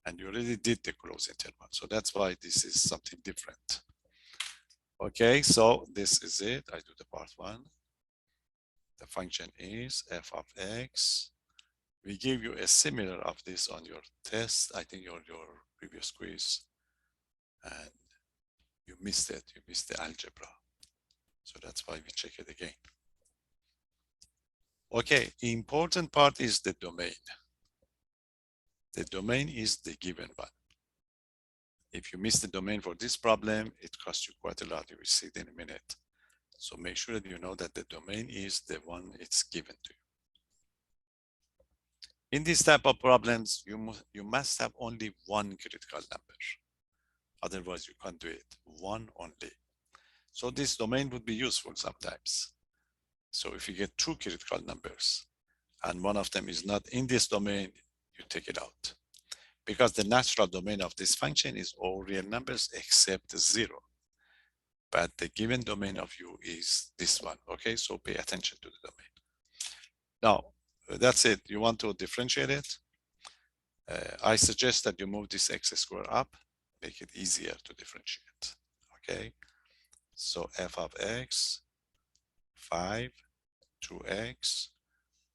And you already did the closed interval. So that's why this is something different. Okay, so this is it. I do the part 1. The function is f of x. We give you a similar of this on your test, I think your previous quiz. And you missed it, you missed the algebra. So that's why we check it again. Okay, important part is the domain. The domain is the given one. If you miss the domain for this problem, it costs you quite a lot. You will see it in a minute. So make sure that you know that the domain is the one it's given to you. In this type of problems, you must have only one critical number. Otherwise, you can't do it. One only. So this domain would be useful sometimes. So if you get 2 critical numbers and one of them is not in this domain, you take it out. Because the natural domain of this function is all real numbers except 0. But the given domain of u is this one, okay? So pay attention to the domain. Now, that's it. You want to differentiate it? I suggest that you move this x squared up, make it easier to differentiate, okay? So f of x, 5, 2x,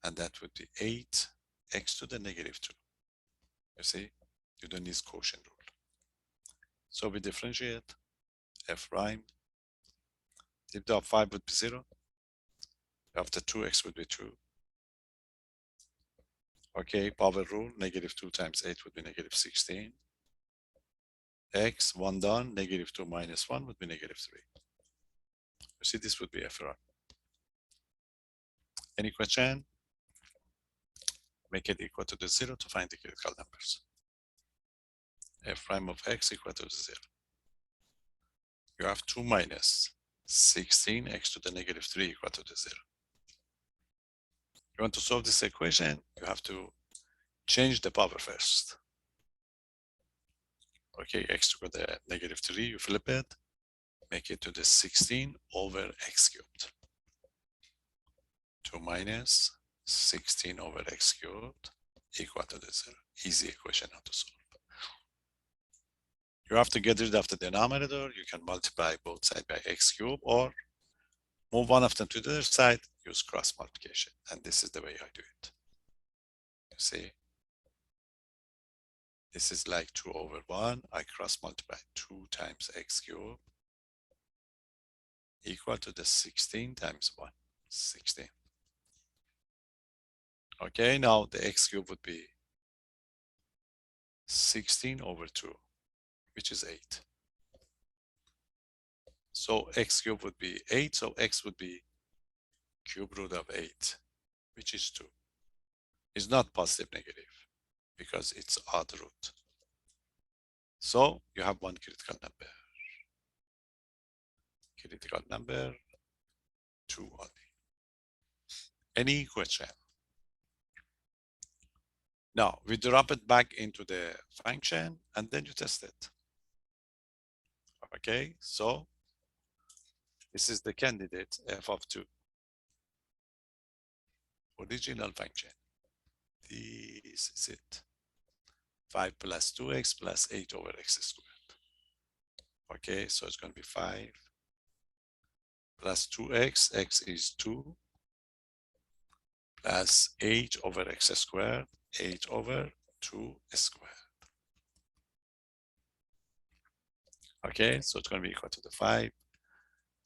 and that would be 8, x to the negative 2. You see, you don't need quotient rule. So we differentiate f prime. If of 5 would be 0, after 2x would be 2. Okay, power rule, negative 2 times 8 would be negative 16. X, 1 down, negative 2 minus 1 would be negative 3. You see, this would be f prime. Any question? Make it equal to the 0 to find the critical numbers. F prime of x equal to 0. You have 2 minus 16 x to the negative 3 equal to the 0. You want to solve this equation, you have to change the power first. Okay, x to the negative 3, you flip it, make it to the 16 over x cubed. 2 minus 16 over x cubed equal to the 0. Easy equation how to solve. You have to get rid of the denominator. You can multiply both sides by x cubed or move one of them to the other side, use cross multiplication. And this is the way I do it. You see, this is like 2 over 1. I cross multiply 2 times x cubed equal to the 16 times 1, 16. Okay, now the x cubed would be 16 over 2, which is 8. So x cubed would be 8, so x would be cube root of 8, which is 2. It's not positive negative because it's odd root. So you have one critical number. Critical number 2 only. Any question? Now we drop it back into the function and then you test it. Okay, so this is the candidate f of 2. Original function. This is it. 5 plus 2x plus 8 over x squared. Okay, so it's going to be 5 plus 2x, x is 2, plus 8 over x squared, 8 over 2 squared. Okay, so it's going to be equal to the 5.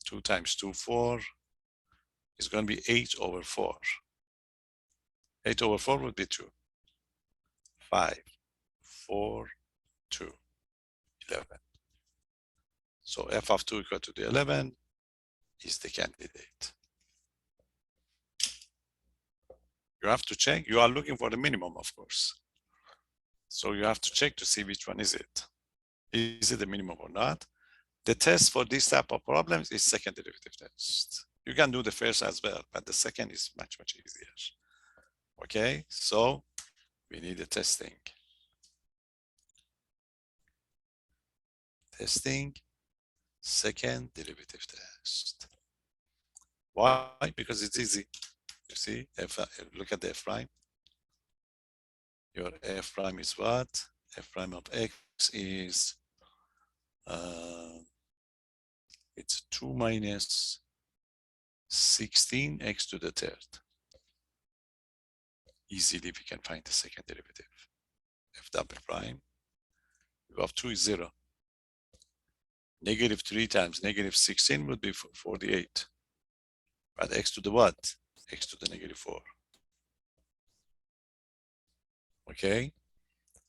2 times 2, 4. It's going to be 8 over 4. 8 over 4 would be 2. 5, 4, 2, 11. So f of 2 equal to the 11 is the candidate. You have to check. You are looking for the minimum, of course. So you have to check to see which one is it. Is it the minimum or not? The test for this type of problems is second derivative test. You can do the first as well, but the second is much easier. Okay, so we need a testing. Testing second derivative test. Why? Because it's easy. You see, look at the f prime. Your f prime is what? F prime of x is it's 2 minus 16x to the third. Easily we can find the second derivative. F double prime. U of 2 is 0. Negative 3 times negative 16 would be 48. But x to the what? X to the negative 4. Okay,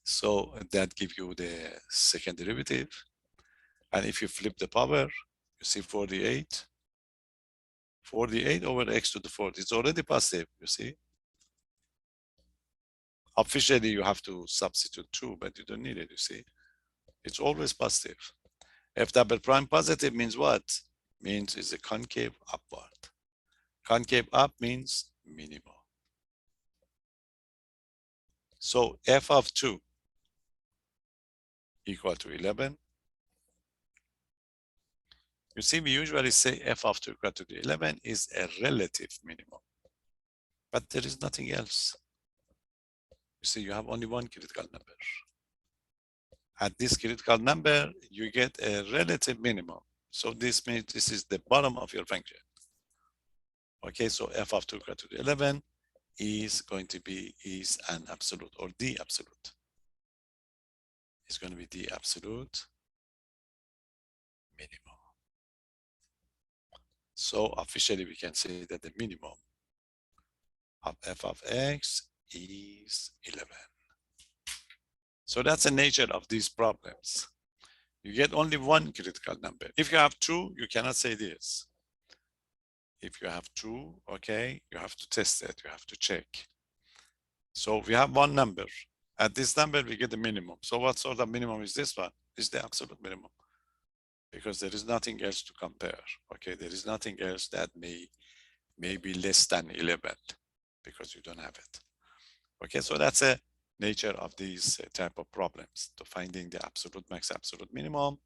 so that gives you the second derivative. And if you flip the power, you see 48. 48 over x to the 4th. It's already positive, you see. Officially, you have to substitute 2, but you don't need it, you see. It's always positive. F double prime positive means what? Means it's a concave upward. Concave up means minimum. So f of 2 equal to 11. You see, we usually say f of 2 equal to the 11 is a relative minimum, but there is nothing else. You see, you have only one critical number. At this critical number, you get a relative minimum. So this means this is the bottom of your function. Okay, so f of 2 equal to the 11 is going to be an absolute or the absolute. It's going to be the absolute minimum. So officially we can say that the minimum of f of x is 11. So that's the nature of these problems. You get only one critical number. If you have 2, you cannot say this. If you have 2, okay, you have to test it, you have to check. So we have one number. At this number, we get the minimum. So what sort of minimum is this one? It's the absolute minimum. Because there is nothing else to compare. Okay, there is nothing else that may be less than 11 because you don't have it. Okay, so that's a nature of these type of problems, to finding the absolute max, absolute minimum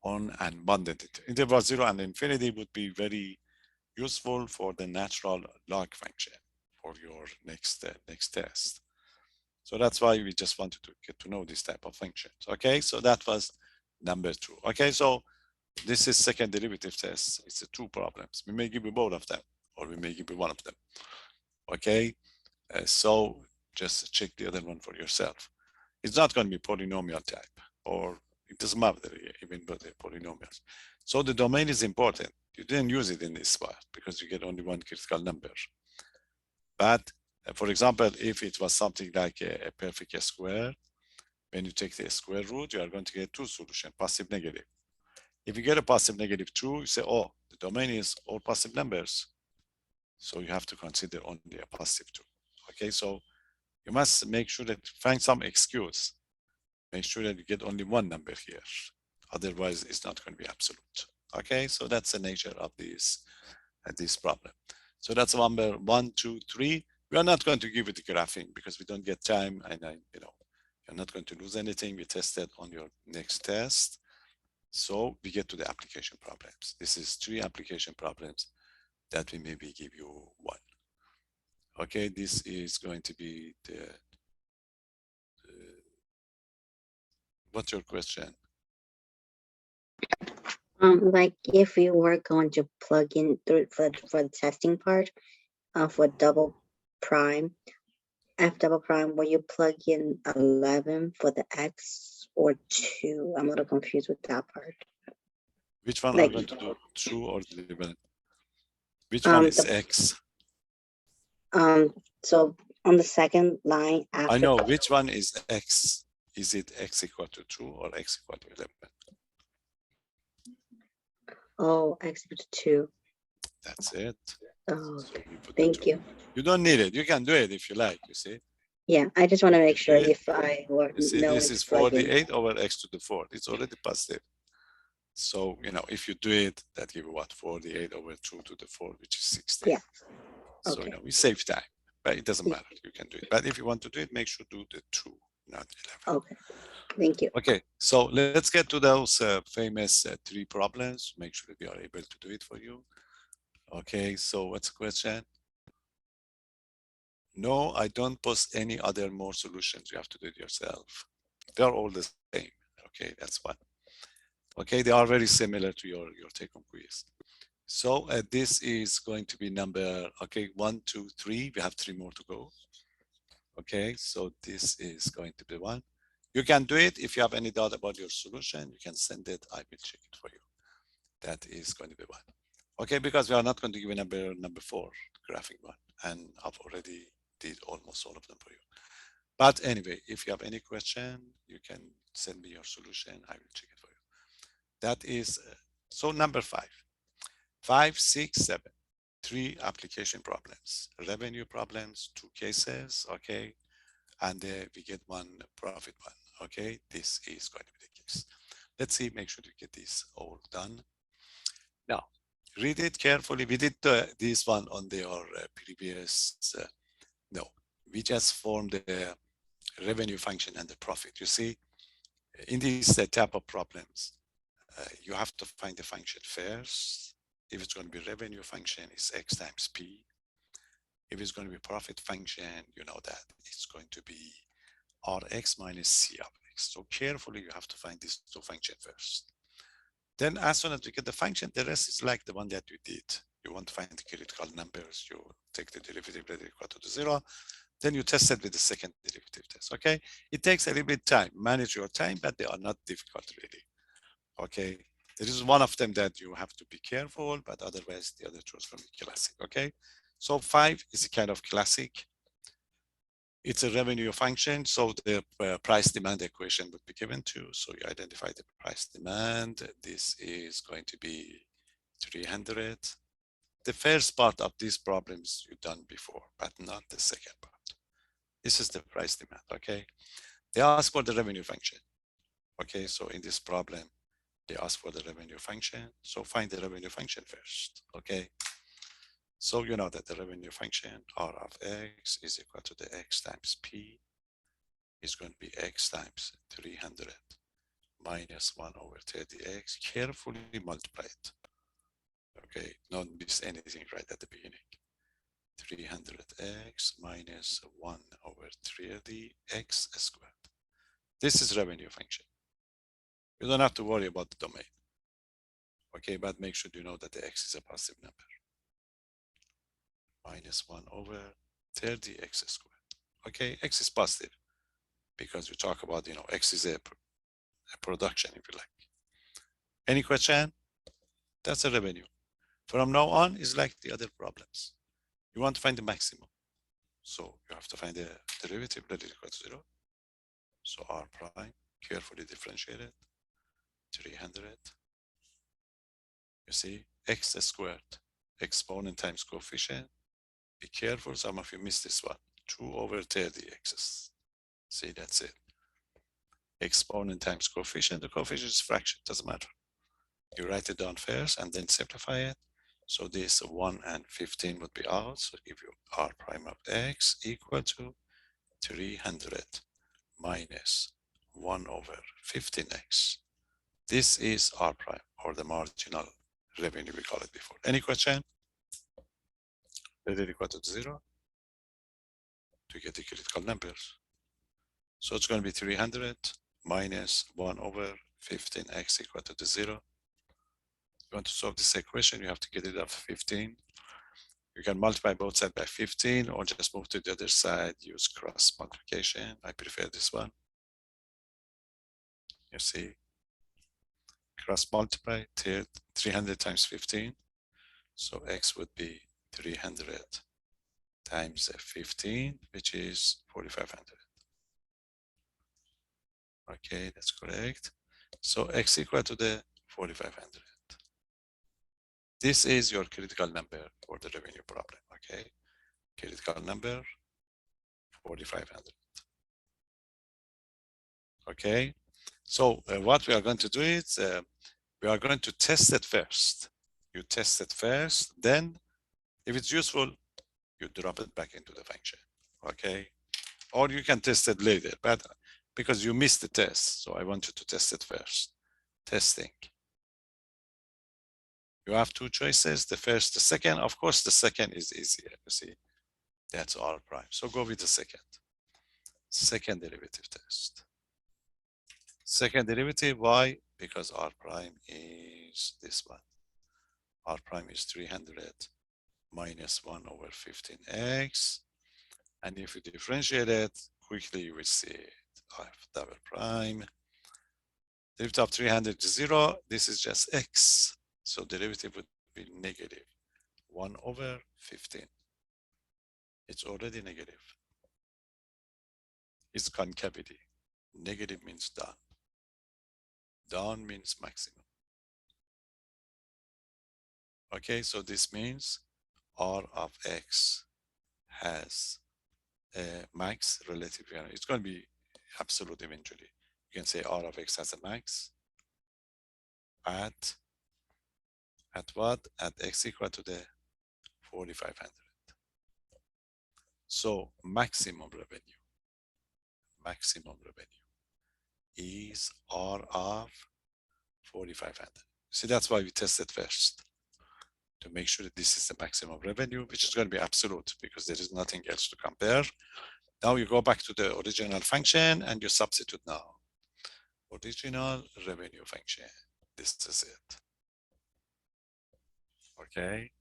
on unbounded interval 0 and infinity would be very useful for the natural log function for your next test. So that's why we just wanted to get to know this type of functions. Okay, so that was number 2. Okay, so this is second derivative test. It's 2 problems. We may give you both of them, or we may give you one of them. Okay, so just check the other one for yourself. It's not going to be polynomial type, or it doesn't matter even though they're polynomials. So the domain is important. You didn't use it in this part because you get only one critical number. But for example, if it was something like a perfect square, when you take the square root, you are going to get 2 solutions, positive, negative. If you get a positive, negative 2, you say, oh, the domain is all positive numbers. So you have to consider only a positive 2. Okay, so you must make sure that you find some excuse. Make sure that you get only one number here. Otherwise, it's not going to be absolute. Okay, so that's the nature of this problem. So that's number 1, 2, 3. We are not going to give it the graphing because we don't get time, and you're not going to lose anything. We test it on your next test. So we get to the application problems. This is 3 application problems that we maybe give you 1. Okay, this is going to be what's your question? Like if you were going to plug in for the testing part, for double prime, f double prime, will you plug in 11 for the x or 2? I'm a little confused with that part. Which one Like, are going to do 2 or 11? Which one is x? So on the second line after. I know which one is x. Is it x equal to 2 or x equal to 11? Oh, x equal to 2. That's it. Oh, So you put the thank 2. you. You don't need it. You can do it if you like, you see. Yeah, I just want to make sure Okay. if I were You see, know this it's is plugged in. 48 over x to the 4th. It's already positive. So, you know, if you do it, that give you what, 48 over 2 to the 4, which is 16. Yeah. So, Okay. you know, we save time, but it doesn't Yeah. matter. You can do it. But if you want to do it, make sure do the 2, not 11. Okay. Thank you. Okay, so let's get to those famous 3 problems. Make sure we are able to do it for you. Okay, so what's the question? No, I don't post any other more solutions. You have to do it yourself. They're all the same. Okay, that's one. Okay, they are very similar to your take-home quiz. So this is going to be number, okay, 1, 2, 3. We have 3 more to go. Okay, so this is going to be 1. You can do it. If you have any doubt about your solution, you can send it. I will check it for you. That is going to be 1. Okay, because we are not going to give a number 4, graphing 1. And I've already did almost all of them for you. But anyway, if you have any question, you can send me your solution. I will check it for you. That is, so number 5. 5, 6, 7. 3 application problems, revenue problems, 2 cases, okay? And we get 1 profit one, okay? This is going to be the case. Let's see, make sure you get this all done. Now, read it carefully. We did this one on our previous, no, we just formed the revenue function and the profit. You see, in these type of problems, you have to find the function first. If it's going to be revenue function, it's X times P. If it's going to be profit function, you know that it's going to be Rx minus C of X. So carefully, you have to find these 2 functions first. Then as soon as we get the function, the rest is like the one that you did. You want to find the critical numbers, you take the derivative that is equal to 0, then you test it with the second derivative test, okay? It takes a little bit of time, manage your time, but they are not difficult really, okay? There is one of them that you have to be careful, but otherwise the other 2 is from the classic, okay? So 5 is a kind of classic. It's a revenue function, so the price demand equation would be given to. So you identify the price demand. This is going to be 300. The first part of these problems you've done before, but not the second part. This is the price demand, okay? They ask for the revenue function. Okay, so in this problem, they ask for the revenue function. So find the revenue function first, okay? So you know that the revenue function R of X is equal to the X times P is going to be X times 300 minus 1 over 30X. Carefully multiply it. Okay, don't miss anything right at the beginning. 300X minus 1 over 30X squared. This is revenue function. You don't have to worry about the domain. Okay, but make sure you know that the X is a positive number. Minus 1 over 30X squared. Okay, X is positive because we talk about, you know, X is a production, if you like. Any question? That's a revenue. From now on, is like the other problems. You want to find the maximum. So you have to find the derivative that is equal to 0. So R prime, carefully differentiated, 300. You see, X squared, exponent times coefficient. Be careful, some of you missed this one. 2 over 30X. See, that's it. Exponent times coefficient. The coefficient is fraction, doesn't matter. You write it down first and then simplify it. So this 1 and 15 would be out. So give you R prime of X equal to 300 minus 1 over 15X. This is R prime, or the marginal revenue we call it before. Any question? Let it equal to 0 to get the critical numbers. So it's going to be 300 minus 1 over 15X equal to 0. You want to solve this equation, you have to get rid of 15. You can multiply both sides by 15 or just move to the other side, use cross multiplication. I prefer this one. You see, cross multiply 300 times 15. So X would be 300 times 15, which is 4,500. Okay, that's correct. So X equal to the 4,500. This is your critical number for the revenue problem, okay? Critical number, 4,500. Okay, so what we are going to do is We are going to test it first. You test it first, then if it's useful, you drop it back into the function, okay? Or you can test it later, but because you missed the test, so I want you to test it first. Testing. You have two choices, the first, the second. Of course, the second is easier, you see. That's R prime, so go with the second. Second derivative test. Second derivative, why? Because R prime is this one. R prime is 300 minus 1 over 15x. And if you differentiate it, quickly you will see it. F double prime. Derivative of 300 is 0. This is just x. So derivative would be negative 1 over 15. It's already negative. It's concavity. Negative means down. Down means maximum. Okay, so this means R of x has a max relative value. It's going to be absolute eventually. You can say R of x has a max at what? At x equal to the 4,500. So maximum revenue is R of 4,500. See, that's why we test it first, to make sure that this is the maximum revenue, which is going to be absolute because there is nothing else to compare. Now you go back to the original function and you substitute now. Original revenue function. This is it. Okay.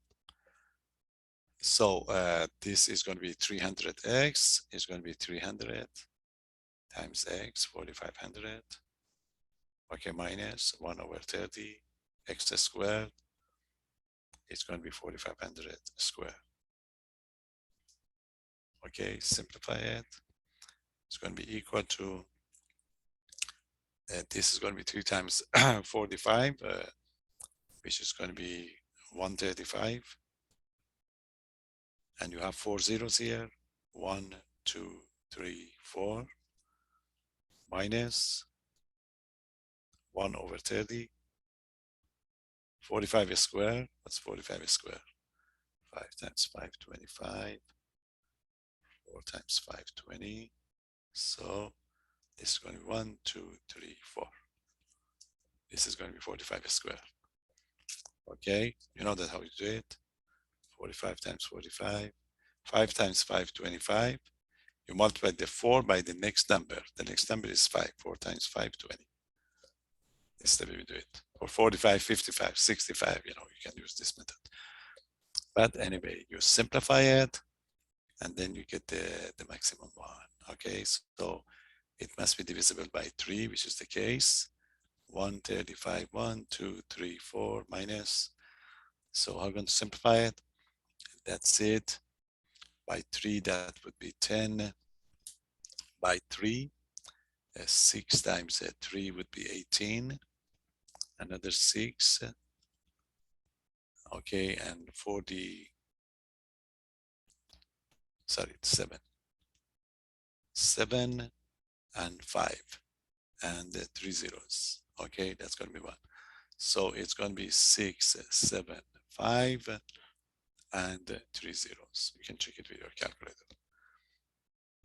So this is going to be 300x. It's going to be 300 times x, 4,500. Okay, minus 1 over 30 x squared. It's going to be 4,500 squared. Okay, simplify it. It's going to be equal to, this is going to be 3 times 45, which is going to be 135. And you have 4 zeros here. 1, 2, 3, 4. Minus 1 over 30. 45 square. What's 45 square? 5 times 525. 4 times 520. So this is going to be 1, 2, 3, 4. This is going to be 45 square. Okay, you know that how you do it. 45 times 45. 5 times 525. You multiply the 4 by the next number. The next number is 5. 4 times 520. This is the way we do it. Or 45, 55, 65, you know, you can use this method. But anyway, you simplify it, and then you get the maximum one. Okay, so it must be divisible by 3, which is the case. 135, 1, 2, 3, 4, minus. So I'm going to simplify it. That's it. By 3, that would be 10. By 3, 6 times 3 would be 18. Another 6. Okay, and 40. Sorry, 7. 7 and 5 and 3 zeros. Okay, that's going to be 1. So it's going to be 6, 7, 5 and 3 zeros. You can check it with your calculator.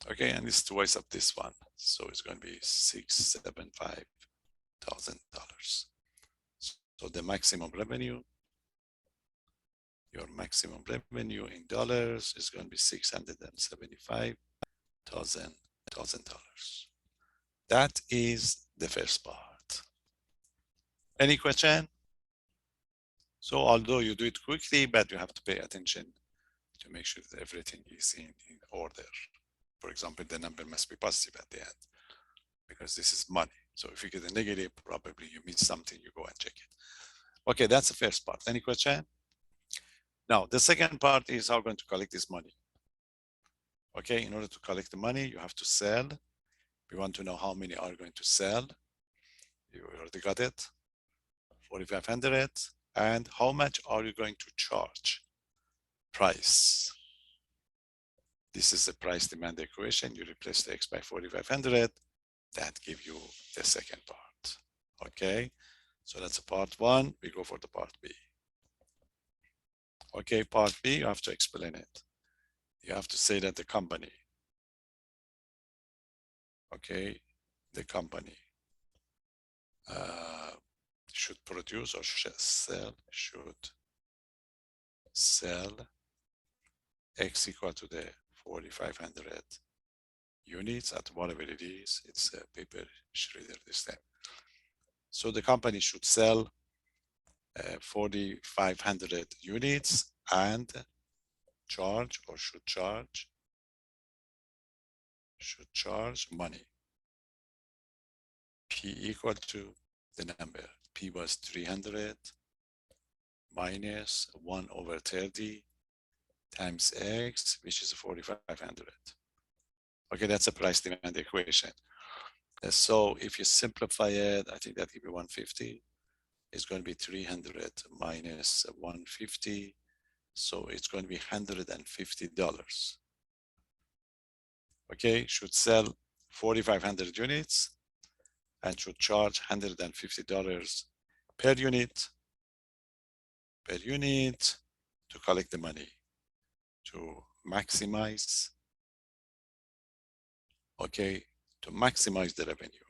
Okay, and it's twice of this one. So it's going to be $675,000. So the maximum revenue, your maximum revenue in dollars is going to be $675,000. That is the first part. Any question? So although you do it quickly, but you have to pay attention to make sure that everything is in order. For example, the number must be positive at the end because this is money. So if you get a negative, probably you miss something, you go and check it. Okay, that's the first part. Any question? Now, the second part is how we're going to collect this money. Okay, in order to collect the money, you have to sell. We want to know how many are going to sell. You already got it. 4,500. And how much are you going to charge? Price. This is the price demand equation. You replace the x by 4,500. That gives you the second part. Okay. So that's a part one. We go for the part B. Okay, part B, you have to explain it. You have to say that the company, okay, the company should produce or should sell X equal to the 4,500 units at whatever it is. It's a paper shredder this time. So the company should sell 4,500 units and charge or should charge money. P equal to the number. P was 300 minus 1/30 times X, which is 4,500. Okay, that's a price demand equation. So if you simplify it, I think that give you 150. It's going to be 300 minus 150. So it's going to be $150. Okay, should sell 4,500 units and should charge $150 per unit to collect the money, to maximize, okay, to maximize the revenue.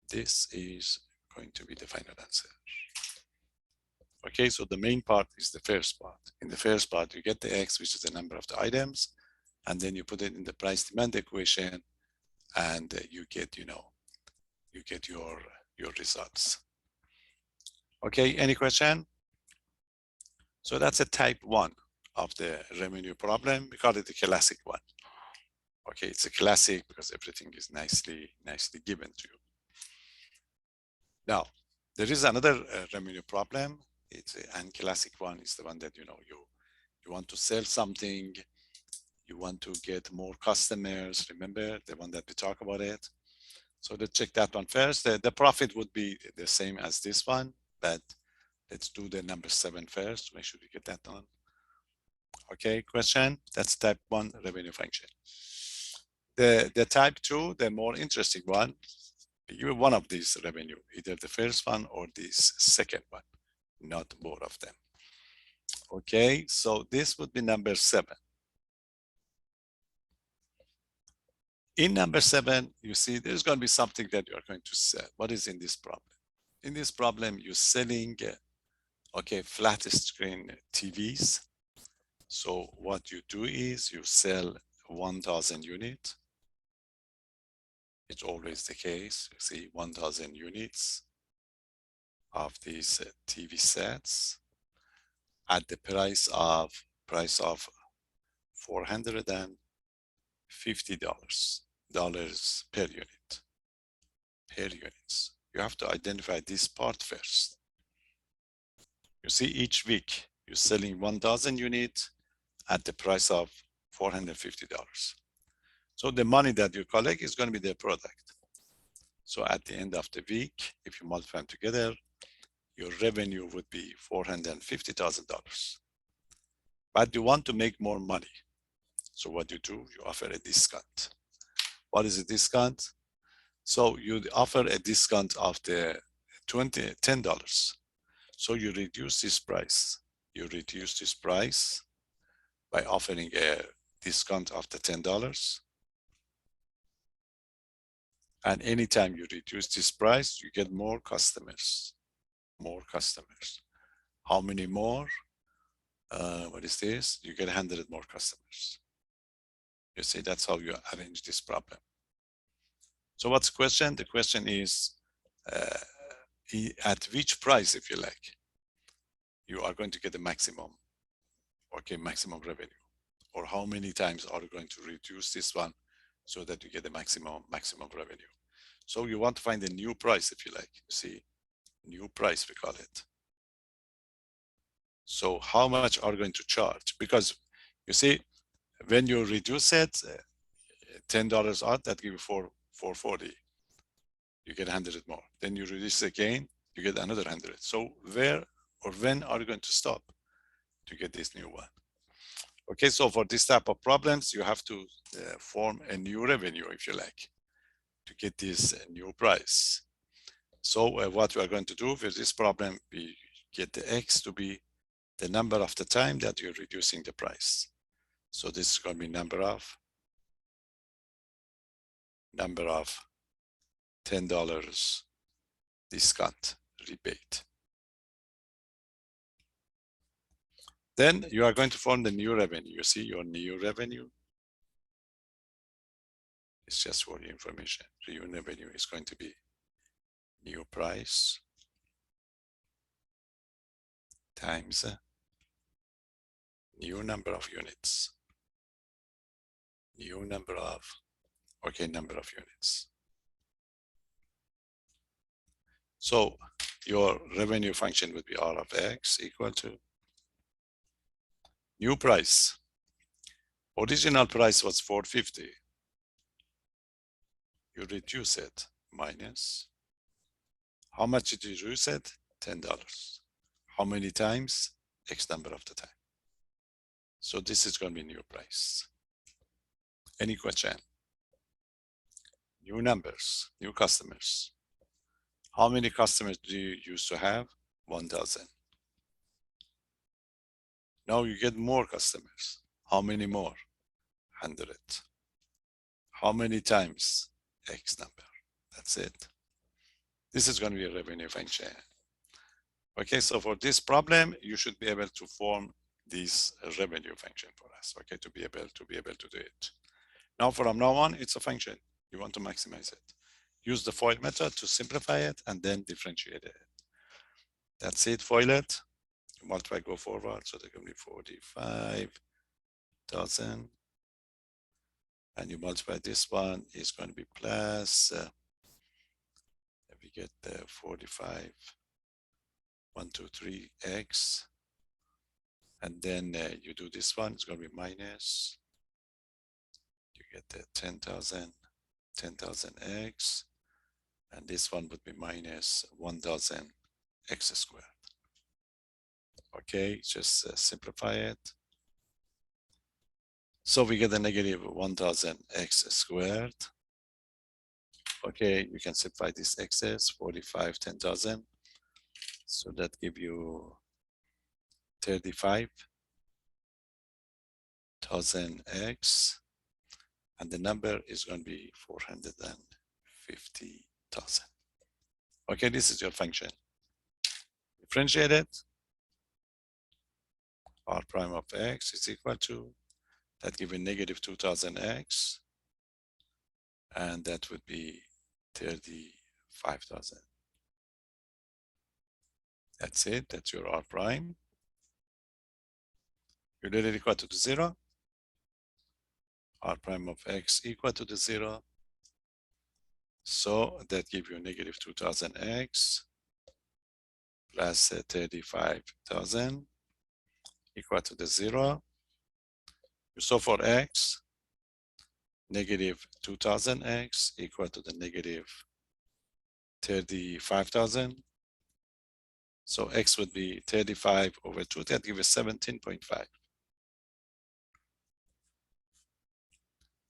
This is going to be the final answer. Okay, so the main part is the first part. In the first part, you get the X, which is the number of the items, and then you put it in the price demand equation, and you get, you get your results. Okay, any question? So that's a type 1 of the revenue problem. We call it the classic one. Okay, it's a classic because everything is nicely given to you. Now, there is another revenue problem. It's an classic one is the one that you want to sell something, you want to get more customers. Remember the one that we talk about it. So let's check that one first. The profit would be the same as this one, but let's do the number 7 first. Make sure you get that done. Okay, question. That's type 1 revenue function. The type 2, the more interesting one, give you one of these revenue, either the first one or this second one, not both of them. Okay, so this would be number 7. In number 7, you see there's going to be something that you're going to sell. What is in this problem? In this problem, you're selling, okay, flat screen TVs. So what you do is you sell 1,000 units. It's always the case. You see 1,000 units of these TV sets at the price of $450 per unit. You have to identify this part first. You see, each week you're selling 1,000 units at the price of $450. So the money that you collect is going to be the product. So at the end of the week, if you multiply them together, your revenue would be $450,000. But you want to make more money. So what you do, you offer a discount. What is a discount? So you offer a discount of the $10. So you reduce this price. You reduce this price by offering a discount of the $10. And anytime you reduce this price, you get more customers. How many more? What is this? You get 100 more customers. You see, that's how you arrange this problem. So what's the question? The question is, at which price, if you like, you are going to get the maximum, okay, maximum revenue, or how many times are you going to reduce this one so that you get the maximum revenue. So you want to find a new price, if you like. You see, new price, we call it. So how much are you going to charge? Because you see, when you reduce it, $10 out, that give you $440. You get 100 more. Then you reduce again, you get another 100. So where or when are you going to stop to get this new one? Okay, so for this type of problems, you have to form a new revenue, if you like, to get this new price. So what we are going to do with this problem, we get the X to be the number of the time that you're reducing the price. So this is going to be number of $10 discount rebate. Then you are going to form the new revenue. You see your new revenue. It's just for your information. New revenue is going to be new price times new number of units. New number of, okay, number of units. So your revenue function would be R of X equal to new price. Original price was $4.50. You reduce it minus. How much did you reduce it? $10. How many times? X number of the time. So this is going to be new price. Any question? New numbers, new customers. How many customers do you used to have? 1,000. Now you get more customers. How many more? 100. How many times? X number. That's it. This is going to be a revenue function. Okay, so for this problem, you should be able to form this revenue function for us, okay, to be able to do it. Now from now on, it's a function. You want to maximize it. Use the FOIL method to simplify it and then differentiate it. That's it, FOIL it. You multiply, go forward, so they're going to be 45,000. And you multiply this one, is going to be plus, we get the 45, 123x. And then you do this one, it's going to be minus. You get the 10,000x. And this one would be minus 1,000 x squared. Okay, just simplify it. So we get a negative 1,000 x squared. Okay, you can simplify this x's, 45, 10,000. So that give you 35,000x. And the number is going to be 450,000. Okay, this is your function. Differentiate it. R prime of x is equal to, that give you negative 2,000x. And that would be 35,000. That's it, that's your R prime. You let it equal to the 0. R prime of x equal to the 0. So that gives you negative 2,000x plus 35,000 equal to the 0. So for x, negative 2,000x equal to the negative 35,000. So x would be 35 over 2, that gives us 17.5.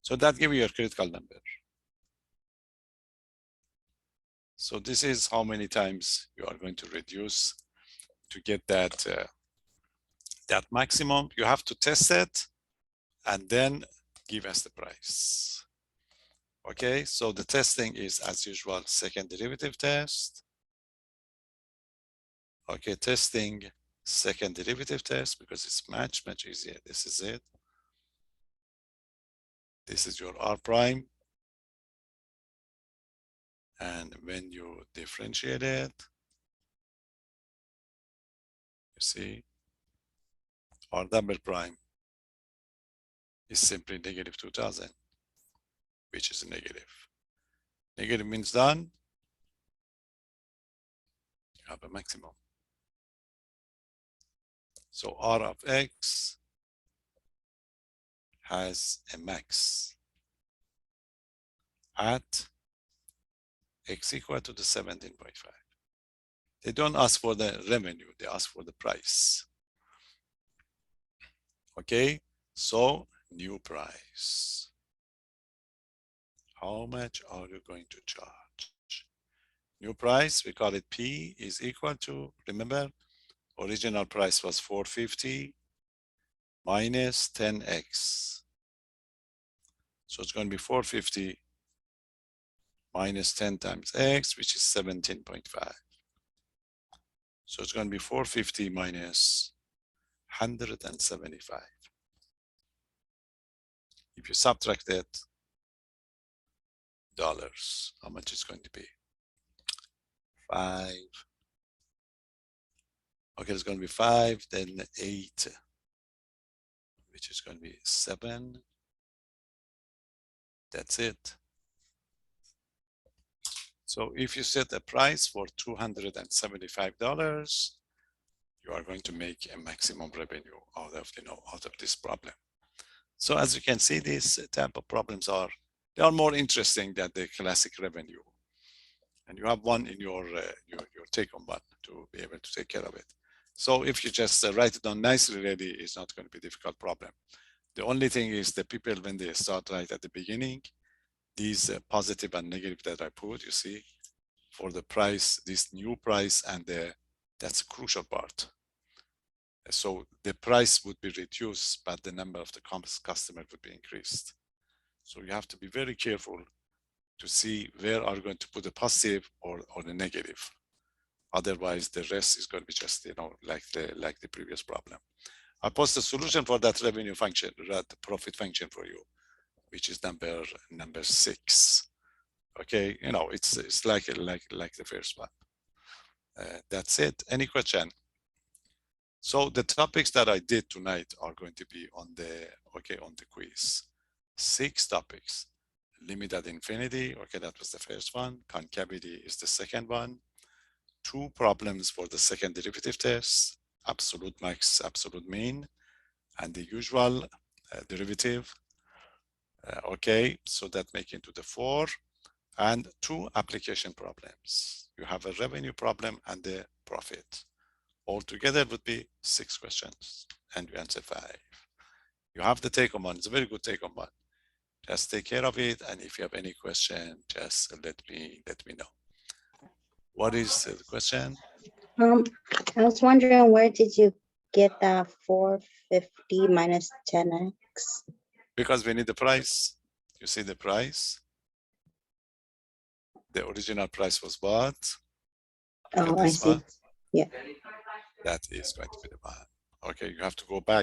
So that gives you your critical number. So this is how many times you are going to reduce to get that, that maximum. You have to test it and then give us the price. Okay, so the testing is as usual, second derivative test. Okay, testing second derivative test because it's much easier. This is it. This is your R prime. And when you differentiate it, you see, R double prime is simply negative 2,000, which is negative. Negative means done. You have a maximum. So R of x has a max at x equal to the 17.5. They don't ask for the revenue, they ask for the price. Okay, so new price. How much are you going to charge? New price, we call it P, is equal to, remember, original price was 450 minus 10x. So it's going to be 450 minus 10 times x, which is 17.5. So it's going to be 450 minus 175. If you subtract that, dollars, how much is going to be? 5. Okay, it's going to be 5, then 8, which is going to be 7. That's it. So if you set a price for $275, you are going to make a maximum revenue out of this problem. So as you can see, these type of problems they are more interesting than the classic revenue. And you have one in your take-home one to be able to take care of it. So if you just write it down nicely, really, it's not going to be a difficult problem. The only thing is the people, when they start right at the beginning, these positive and negative that I put, you see, for the price, this new price, and that's a crucial part. So the price would be reduced, but the number of the customers would be increased. So you have to be very careful to see where are you going to put the positive or the negative. Otherwise, the rest is going to be just, like the previous problem. I post a solution for that revenue function, that profit function for you, which is number 6. Okay, it's like the first one. That's it. Any question? So the topics that I did tonight are going to be on the quiz. 6 topics. Limit at infinity. Okay, that was the first one. Concavity is the second one. 2 problems for the second derivative test. Absolute max, absolute mean, and the usual derivative. Okay, so that make into the 4. And 2 application problems. You have a revenue problem and the profit. Altogether would be 6 questions, and you answer 5. You have the take-home one. It's a very good take-home one. Just take care of it, and if you have any question, just let me know. What is the question? I was wondering, where did you get that 450 minus 10x? Because we need the price. You see the price? The original price was what? Oh, I see. Yeah. That is going to be the one. Okay, you have to go back